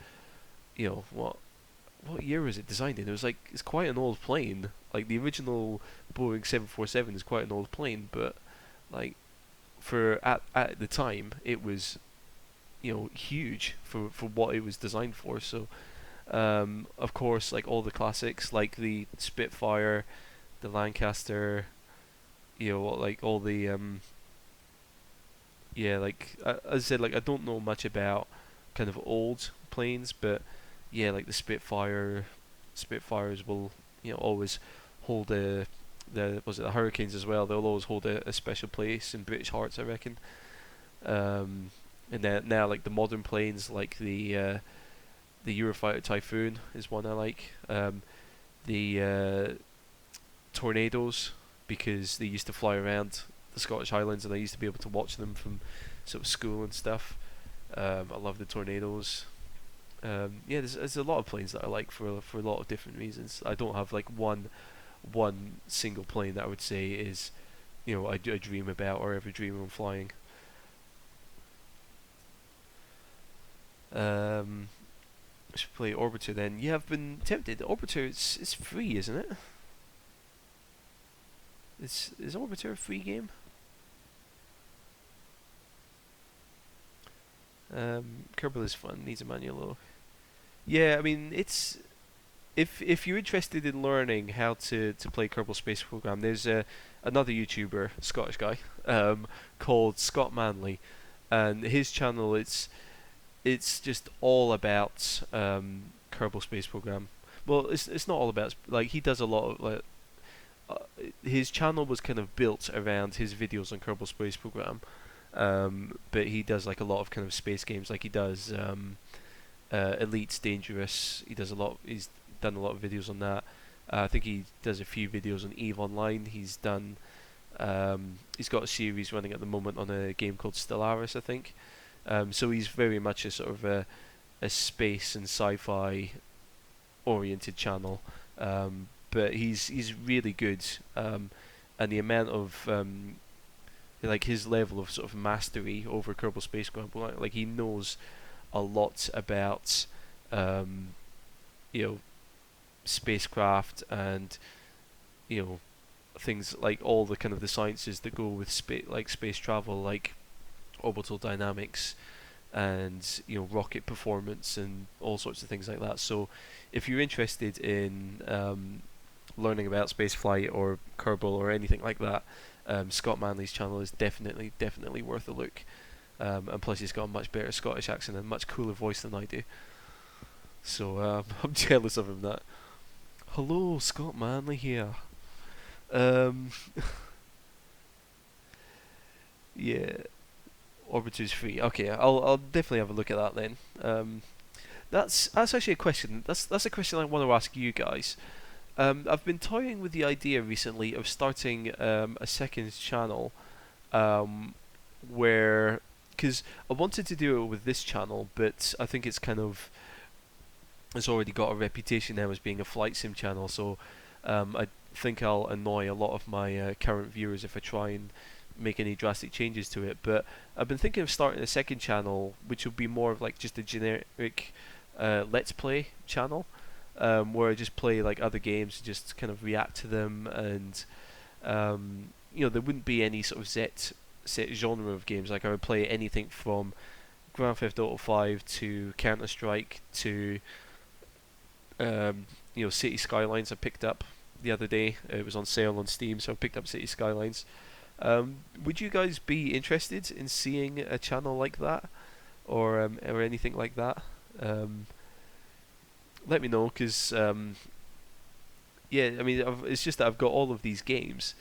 What year was it designed in? It's quite an old plane. Like the original Boeing 747 is quite an old plane, but like at the time it was huge for what it was designed for. So of course, like all the classics, like the Spitfire, the Lancaster, like all the as I said, like I don't know much about kind of old planes, but yeah, like the Spitfires will always hold the Hurricanes as well. They'll always hold a special place in British hearts, I reckon. And then now, like the modern planes, like the Eurofighter Typhoon is one I like. The Tornadoes, because they used to fly around the Scottish Highlands, and I used to be able to watch them from sort of school and stuff. I love the Tornadoes. There's a lot of planes that I like for a lot of different reasons. I don't have like one single plane that I would say is, I dream about or ever dream of flying. should play Orbiter then. Yeah, I've been tempted. Orbiter, it's free, isn't it? Is Orbiter a free game? Kerbal is fun. Needs a manual though. Yeah, I mean it's if you're interested in learning how to play Kerbal Space Program, there's another YouTuber, Scottish guy, called Scott Manley, and his channel it's just all about Kerbal Space Program. Well, it's not all about like he does a lot of like his channel was kind of built around his videos on Kerbal Space Program, but he does like a lot of kind of space games. Like he does Elite's Dangerous. He does a lot. He's done a lot of videos on that. I think he does a few videos on EVE Online. He's done. He's got a series running at the moment on a game called Stellaris, I think. So he's very much a sort of a space and sci-fi oriented channel. But he's really good, and the amount of like his level of sort of mastery over Kerbal Space Program, like he knows a lot about you know spacecraft and you know things like all the kind of the sciences that go with space travel, like orbital dynamics and rocket performance and all sorts of things like that. So if you're interested in learning about spaceflight or Kerbal or anything like that, Scott Manley's channel is definitely worth a look. And plus he's got a much better Scottish accent and much cooler voice than I do. So I'm jealous of him. That. Hello, Scott Manley here. Yeah, Orbiter's free. Okay, I'll definitely have a look at that then. That's actually a question. That's a question I want to ask you guys. I've been toying with the idea recently of starting a second channel, where because I wanted to do it with this channel, but I think it's already got a reputation now as being a flight sim channel. So I think I'll annoy a lot of my current viewers if I try and make any drastic changes to it. But I've been thinking of starting a second channel, which would be more of like just a generic let's play channel. Where I just play like other games, just kind of react to them, and there wouldn't be any sort of set genre of games. Like I would play anything from Grand Theft Auto 5 to Counter Strike to City Skylines. I picked up the other day. It was on sale on Steam, so I picked up City Skylines. Would you guys be interested in seeing a channel like that, or anything like that? Let me know, because it's just that I've got all of these games,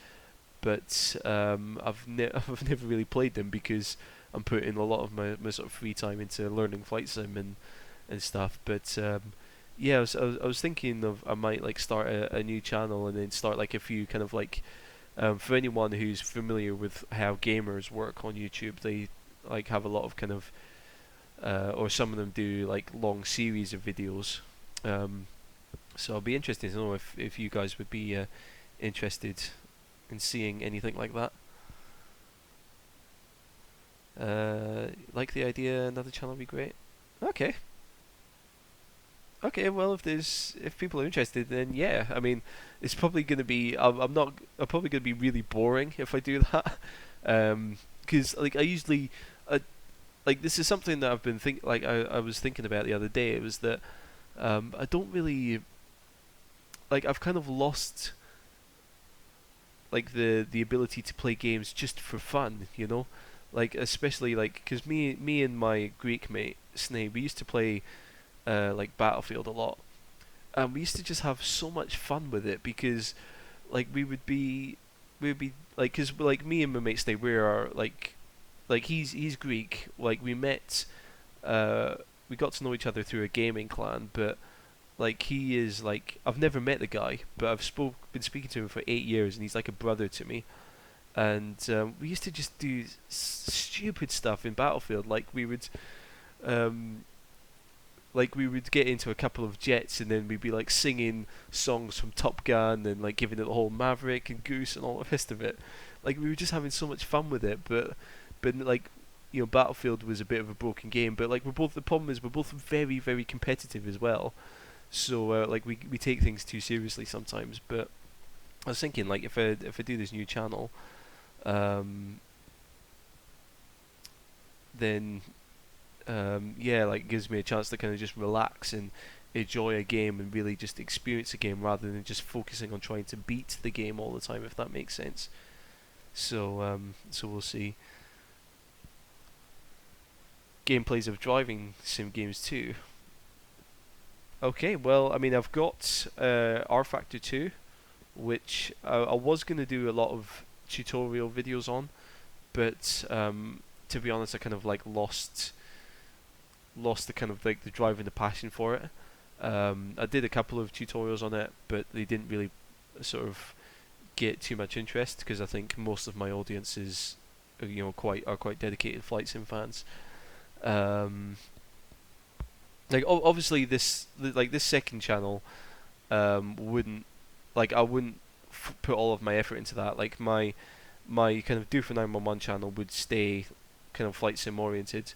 but I've never really played them because I'm putting a lot of my sort of free time into learning flight sim and stuff. But I was thinking of I might like start a new channel and then start like a few kind of like for anyone who's familiar with how gamers work on YouTube, they like have a lot of kind of or some of them do like long series of videos. So I'll be interested to know if you guys would be interested in seeing anything like that. Like the idea, another channel would be great. Okay. Well, if people are interested, then yeah. I mean, it's probably going to be. I'm probably going to be really boring if I do that. Because like I usually, like this is something that I've been I was thinking about the other day. It was that. I don't really like. I've kind of lost like the ability to play games just for fun, like especially like because me and my Greek mate Snape, we used to play like Battlefield a lot, and we used to just have so much fun with it because like we would be like because like me and my mate Snape, we are like he's Greek, like we met. We got to know each other through a gaming clan, but like he is like I've never met the guy, but I've been speaking to him for 8 years, and he's like a brother to me. And we used to just do stupid stuff in Battlefield, like we would get into a couple of jets, and then we'd be like singing songs from Top Gun and like giving it the whole Maverick and Goose and all the rest of it. Like we were just having so much fun with it, but like Battlefield was a bit of a broken game, but like the problem is we're both very, very competitive as well. So like we take things too seriously sometimes. But I was thinking, like, if I do this new channel, then yeah, like, it gives me a chance to kind of just relax and enjoy a game and really just experience a game rather than just focusing on trying to beat the game all the time, if that makes sense. So so we'll see. Gameplays of driving sim games too. Okay, well, I mean, I've got R Factor 2, which I was going to do a lot of tutorial videos on, but to be honest, I kind of like lost the kind of like the drive and the passion for it. I did a couple of tutorials on it, but they didn't really sort of get too much interest because I think most of my audience is quite dedicated flight sim fans. Like obviously this second channel wouldn't, like, I wouldn't put all of my effort into that. Like my kind of Do for 911 channel would stay kind of flight sim oriented,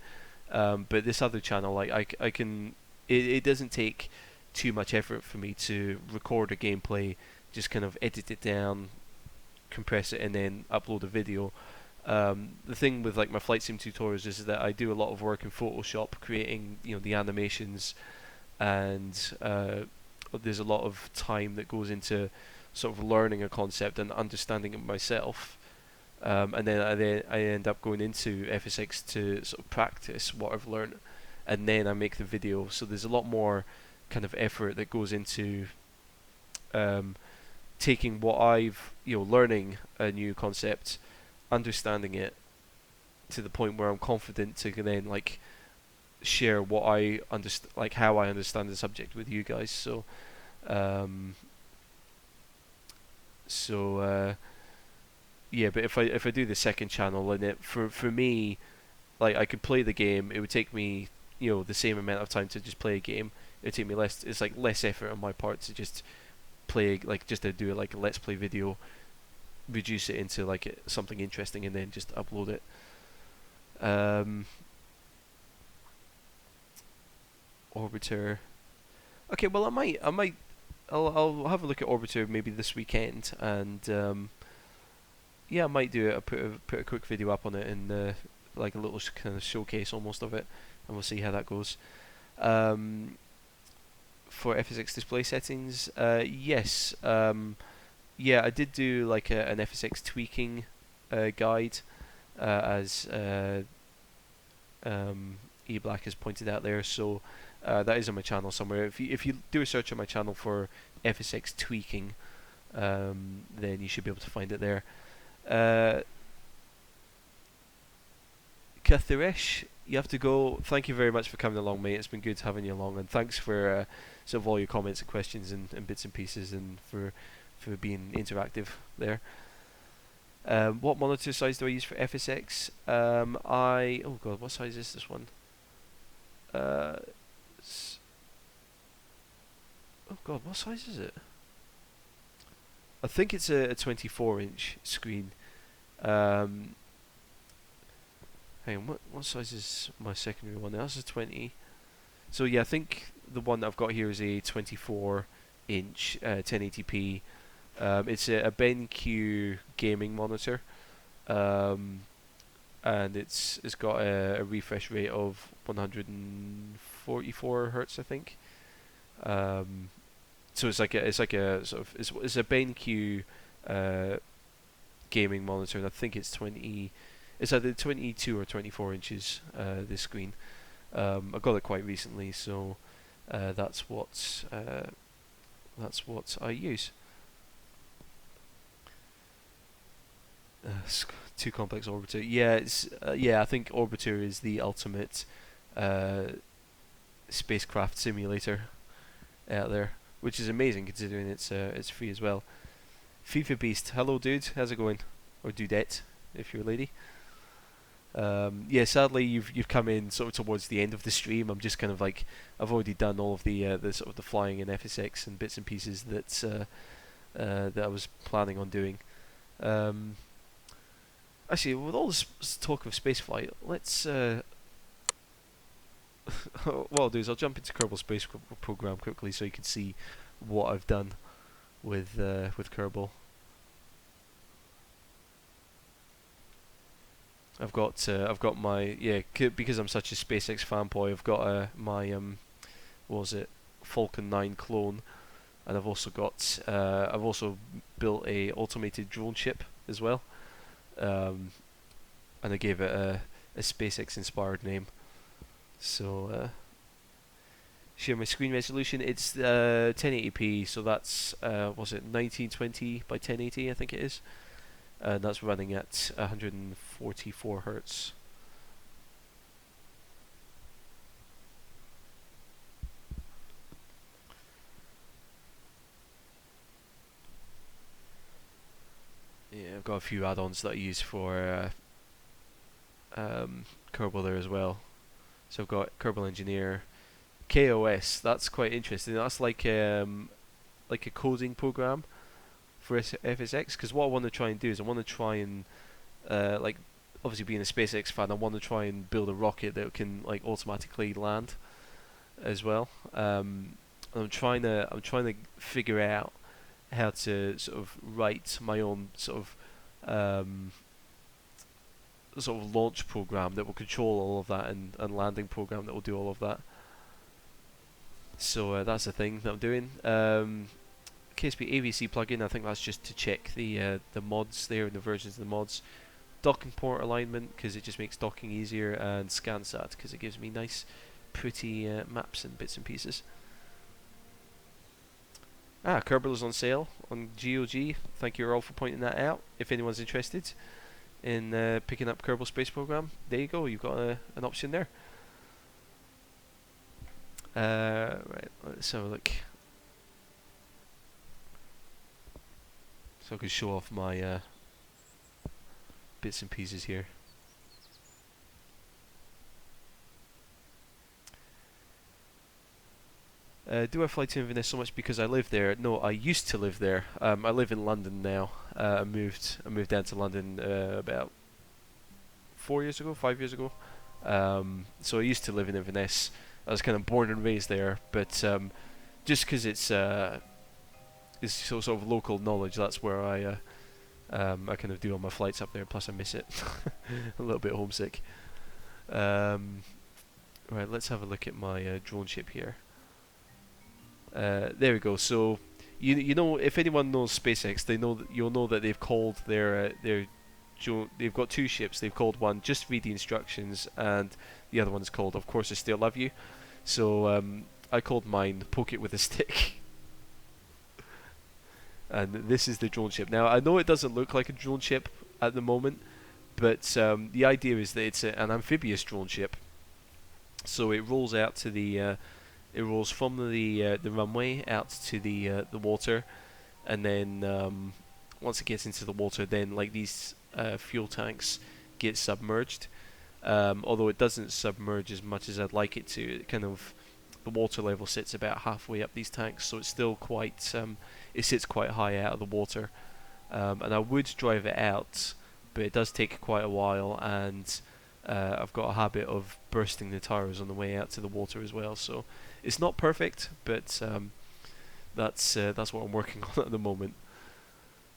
but this other channel, like I can, it doesn't take too much effort for me to record a gameplay, just kind of edit it down, compress it, and then upload a video. The thing with like my flight sim tutorials is that I do a lot of work in Photoshop creating the animations, and there's a lot of time that goes into sort of learning a concept and understanding it myself, and then I end up going into FSX to sort of practice what I've learned, and then I make the video. So there's a lot more kind of effort that goes into taking what I've learning a new concept, understanding it to the point where I'm confident to then like share what I understand, like how I understand the subject with you guys. So yeah, but if I do the second channel, and it for me, like, I could play the game, it would take me the same amount of time to just play a game. It would take me less, it's like less effort on my part to just play, like just to do like a let's play video, reduce it into like something interesting, and then just upload it. Orbiter. Okay, well, I'll have a look at Orbiter maybe this weekend, and yeah, I might do it. I'll put a quick video up on it, and like a little kind of showcase almost of it, and we'll see how that goes. For FSX display settings, yes, yeah, I did do like an FSX tweaking guide, as E Black has pointed out there. So that is on my channel somewhere. If you do a search on my channel for FSX tweaking, then you should be able to find it there. Kathiresh, you have to go. Thank you very much for coming along, mate. It's been good having you along, and thanks for sort of all your comments and questions and bits and pieces, and for being interactive there. What monitor size do I use for FSX? Oh god, what size is this one? Oh god, what size is it? I think it's a 24-inch screen. Hang on, what size is my secondary one? That's a 20. So yeah, I think the one that I've got here is a 24-inch 1080p. It's a BenQ gaming monitor, and it's got a refresh rate of 144 hertz, I think. So it's like a sort of it's a BenQ gaming monitor, and I think it's it's either 22 or 24 inches. This screen, I got it quite recently, so that's what I use. Too complex Orbiter. Yeah, it's yeah. I think Orbiter is the ultimate spacecraft simulator out there, which is amazing considering it's free as well. FIFA Beast, hello dude, how's it going? Or dudette, if you're a lady. Yeah, sadly you've come in sort of towards the end of the stream. I'm just kind of like, I've already done all of the sort of the flying in FSX and bits and pieces that I was planning on doing. Actually, with all this talk of spaceflight, let's. What I'll do is I'll jump into Kerbal Space Program quickly so you can see what I've done with Kerbal. I've got my because I'm such a SpaceX fanboy. I've got my what was it, Falcon 9 clone, and I've also built a automated drone ship as well, and I gave it a SpaceX inspired name. So share my screen resolution. It's 1080p, so that's was it 1920 by 1080? I think it is. And that's running at 144 hertz. Yeah, I've got a few add-ons that I use for Kerbal there as well. So I've got Kerbal Engineer, KOS. That's quite interesting. That's like a coding program for FSX. Because what I want to try and do is I want to try and like, obviously being a SpaceX fan, I want to try and build a rocket that can like automatically land as well. I'm trying to figure out how to sort of write my own sort of launch program that will control all of that, and landing program that will do all of that. So that's the thing that I'm doing. KSP AVC plugin, I think that's just to check the mods there and the versions of the mods. Docking port alignment, because it just makes docking easier, and ScanSat, because it gives me nice pretty maps and bits and pieces. Kerbal is on sale on GOG. Thank you all for pointing that out. If anyone's interested in picking up Kerbal Space Program, there you go. You've got an option there. Right, let's have a look. So I can show off my bits and pieces here. Do I fly to Inverness so much because I live there? No, I used to live there. I live in London now. I moved down to London about 5 years ago. So I used to live in Inverness. I was kind of born and raised there, but just because it's sort of local knowledge, that's where I kind of do all my flights up there. Plus, I miss it. A little bit homesick. Right, let's have a look at my drone ship here. There we go. So you know, if anyone knows SpaceX, you'll know that they've called they've got two ships. They've called one Just Read the Instructions, and the other one's called Of Course I Still Love You. So I called mine Poke It With a Stick. And this is the drone ship. Now I know it doesn't look like a drone ship at the moment, but the idea is that it's an amphibious drone ship. So it rolls out to it rolls from the runway out to the water, and then once it gets into the water, then like these fuel tanks get submerged. Although it doesn't submerge as much as I'd like it to. It kind of, the water level sits about halfway up these tanks, so it's still quite it sits quite high out of the water. And I would drive it out, but it does take quite a while, and I've got a habit of bursting the tires on the way out to the water as well. So it's not perfect, but that's what I'm working on at the moment.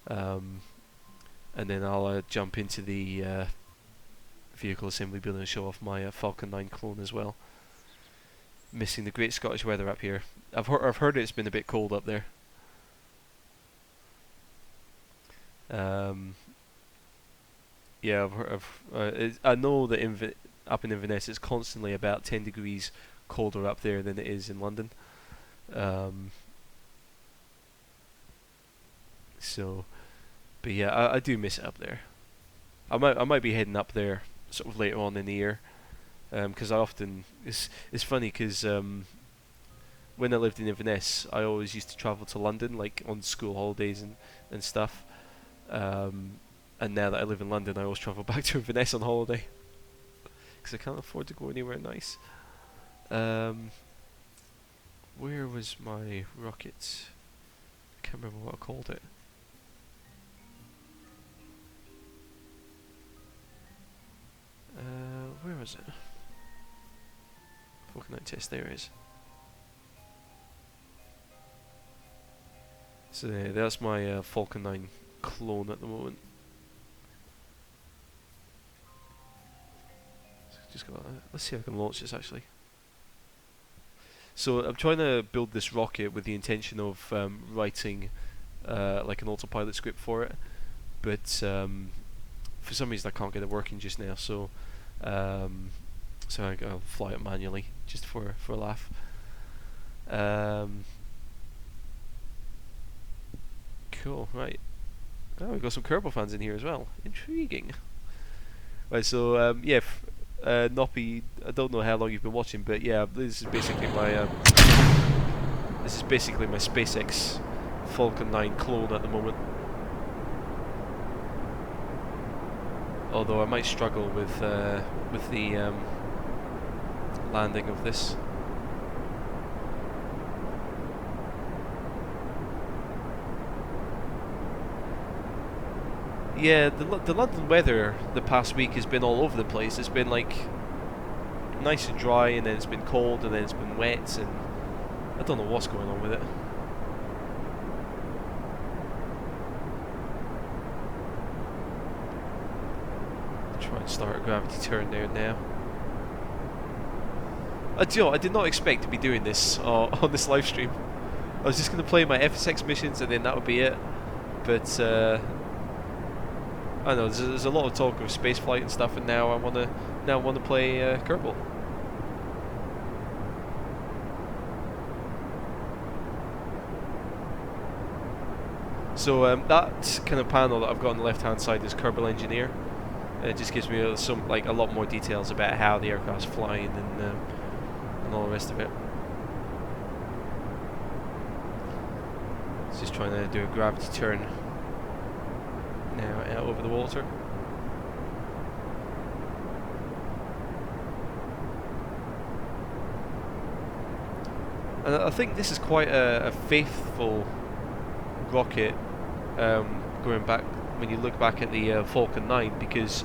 And then I'll jump into the vehicle assembly building and show off my Falcon 9 clone as well. Missing the great Scottish weather up here. I've heard it's been a bit cold up there. Yeah, I know that up in Inverness it's constantly about 10 degrees colder up there than it is in London. So, but yeah, I do miss it up there. I might be heading up there sort of later on in the year, because I often it's funny because when I lived in Inverness, I always used to travel to London like on school holidays and stuff. And now that I live in London, I always travel back to Inverness on holiday because I can't afford to go anywhere nice. Where was my rocket? I can't remember what I called it. Where is it? Falcon 9 test, there it is. So that's my Falcon 9 clone at the moment. Just got let's see if I can launch this actually. So I'm trying to build this rocket with the intention of writing like an autopilot script for it, but for some reason I can't get it working just now. So I'll fly it manually just for a laugh. Cool, right. Oh, we've got some Kerbal fans in here as well. Intriguing. Right, so yeah. Noppy, I don't know how long you've been watching, but yeah, this is basically my SpaceX Falcon 9 clone at the moment. Although I might struggle with the landing of this. Yeah, the London weather the past week has been all over the place. It's been like nice and dry, and then it's been cold, and then it's been wet, and I don't know what's going on with it. Try and start a gravity turn there now. I did not expect to be doing this on this live stream. I was just going to play my FSX missions, and then that would be it. But I know there's a lot of talk of space flight and stuff, and now I want to play Kerbal. So that kind of panel that I've got on the left hand side is Kerbal Engineer. It just gives me a lot more details about how the aircraft's flying and all the rest of it. It's just trying to do a gravity turn now out over the water. And I think this is quite a faithful rocket, going back when you look back at the Falcon 9, because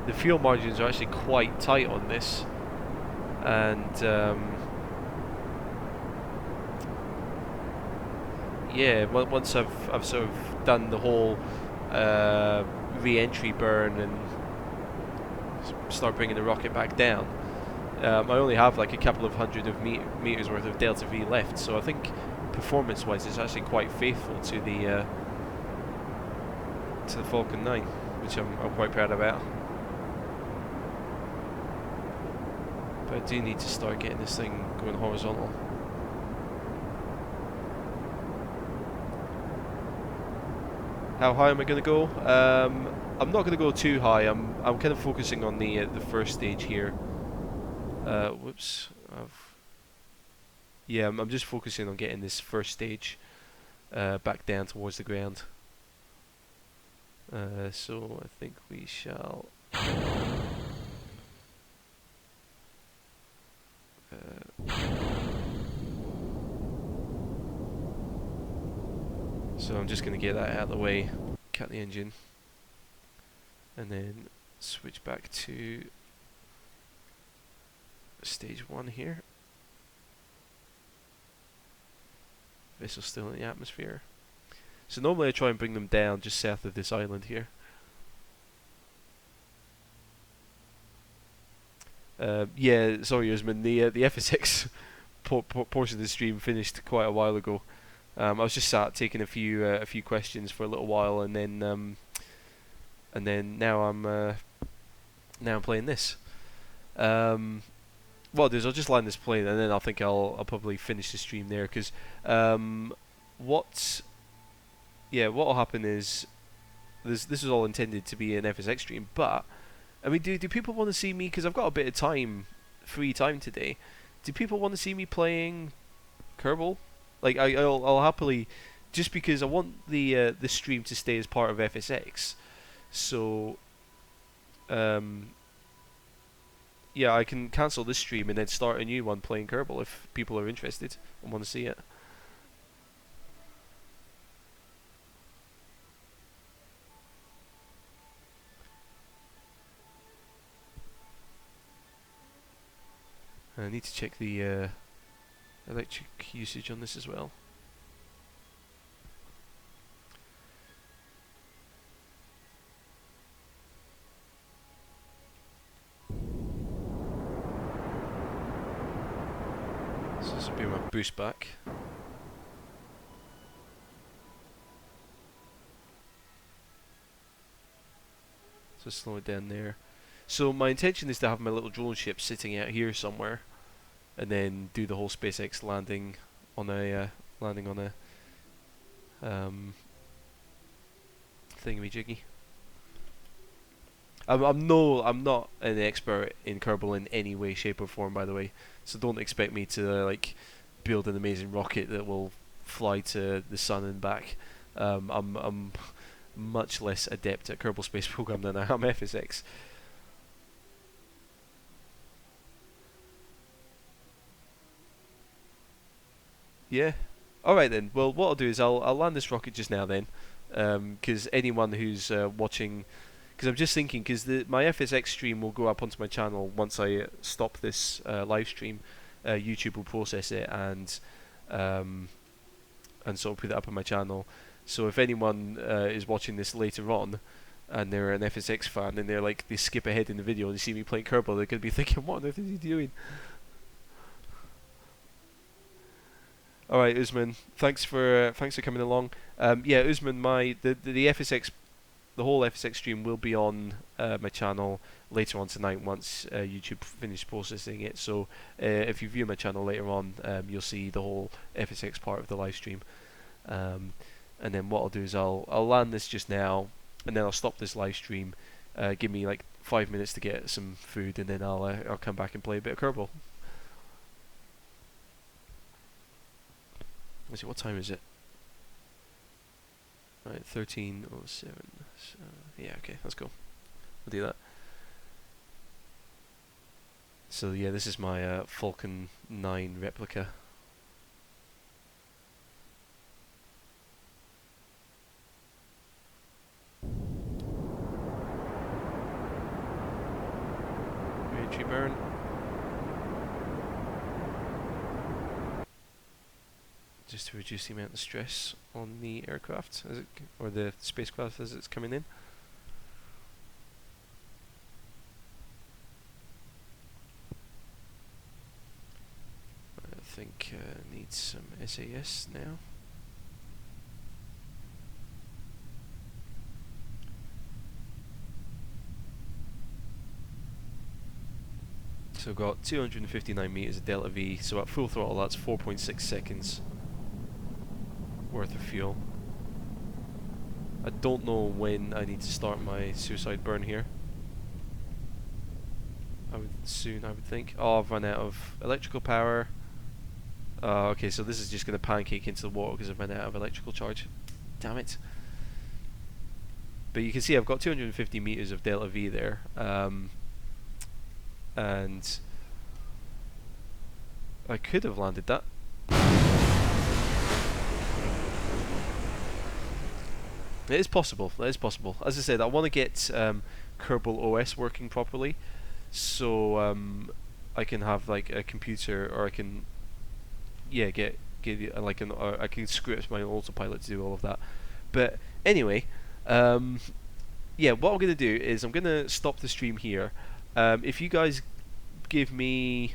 the fuel margins are actually quite tight on this, and yeah, once I've sort of done the whole re-entry burn and start bringing the rocket back down, I only have like a couple of hundred of meters worth of delta V left, so I think performance-wise it's actually quite faithful to the Falcon 9, which I'm quite proud about. But I do need to start getting this thing going horizontal. How high am I going to go? I'm not going to go too high. I'm kind of focusing on the first stage here. Whoops. Yeah, I'm just focusing on getting this first stage back down towards the ground. So I think we shall. So I'm just going to get that out of the way, cut the engine, and then switch back to stage 1 here. Vessel's still in the atmosphere. So normally I try and bring them down just south of this island here. Yeah, sorry Usman, the FSX portion of the stream finished quite a while ago. I was just sat taking a few questions for a little while, and then now I'm playing this. What I'll do is I'll just land this plane, and then I think I'll probably finish the stream there, because what will happen is this is all intended to be an FSX stream, but I mean, do people want to see me, because I've got a bit of free time today, do people want to see me playing Kerbal? Like I'll happily, just because I want the stream to stay as part of FSX, so yeah, I can cancel this stream and then start a new one playing Kerbal if people are interested and want to see it. I need to check the electric usage on this as well. So this will be my boost back. So slow it down there. So my intention is to have my little drone ship sitting out here somewhere, and then do the whole SpaceX landing on a thingamajiggy. I'm not an expert in Kerbal in any way, shape, or form, by the way. So don't expect me to like build an amazing rocket that will fly to the sun and back. I'm much less adept at Kerbal Space Program than I am FSX. Yeah. Alright then. Well, what I'll do is I'll land this rocket just now then, because anyone who's watching, because I'm just thinking, because my FSX stream will go up onto my channel once I stop this live stream. YouTube will process it and sort of put it up on my channel. So if anyone is watching this later on and they're an FSX fan and they're like, they skip ahead in the video and they see me playing Kerbal, they're going to be thinking, what on earth is he doing? Alright, Usman, thanks for coming along. Yeah, Usman, the FSX, the whole FSX stream will be on my channel later on tonight once YouTube finishes processing it. So if you view my channel later on, you'll see the whole FSX part of the live stream. And then what I'll do is I'll land this just now, and then I'll stop this live stream. Give me like 5 minutes to get some food, and then I'll come back and play a bit of Kerbal. Let's see, what time is it? Right, 13:07. So, yeah, okay, let's go. We'll do that. So yeah, this is my Falcon 9 replica. Re-entry burn. Just to reduce the amount of stress on the aircraft as it or the spacecraft as it's coming in. I think needs some SAS now. So got 259 meters of delta V. So at full throttle, that's 4.6 seconds. Worth of fuel. I don't know when I need to start my suicide burn here. I would think. Oh, I've run out of electrical power. Okay, so this is just going to pancake into the water because I've run out of electrical charge. Damn it. But you can see I've got 250 meters of delta V there. And I could have landed that. It is possible. That is possible. As I said, I want to get Kerbal OS working properly, so I can have like a computer, or I can, yeah, get like or I can script my autopilot to do all of that. But anyway, yeah, what I'm gonna do is I'm gonna stop the stream here. If you guys give me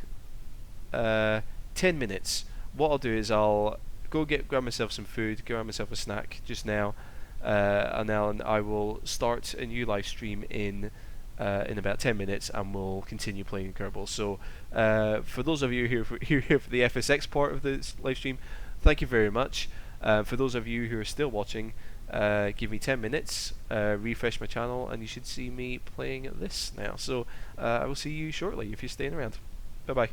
10 minutes, what I'll do is I'll go grab myself some food, grab myself a snack just now. And then I will start a new live stream in about 10 minutes, and we'll continue playing Kerbal. So for those of you here for the FSX part of this live stream, thank you very much. For those of you who are still watching, give me 10 minutes, refresh my channel, and you should see me playing this now. So I will see you shortly if you're staying around. Bye bye.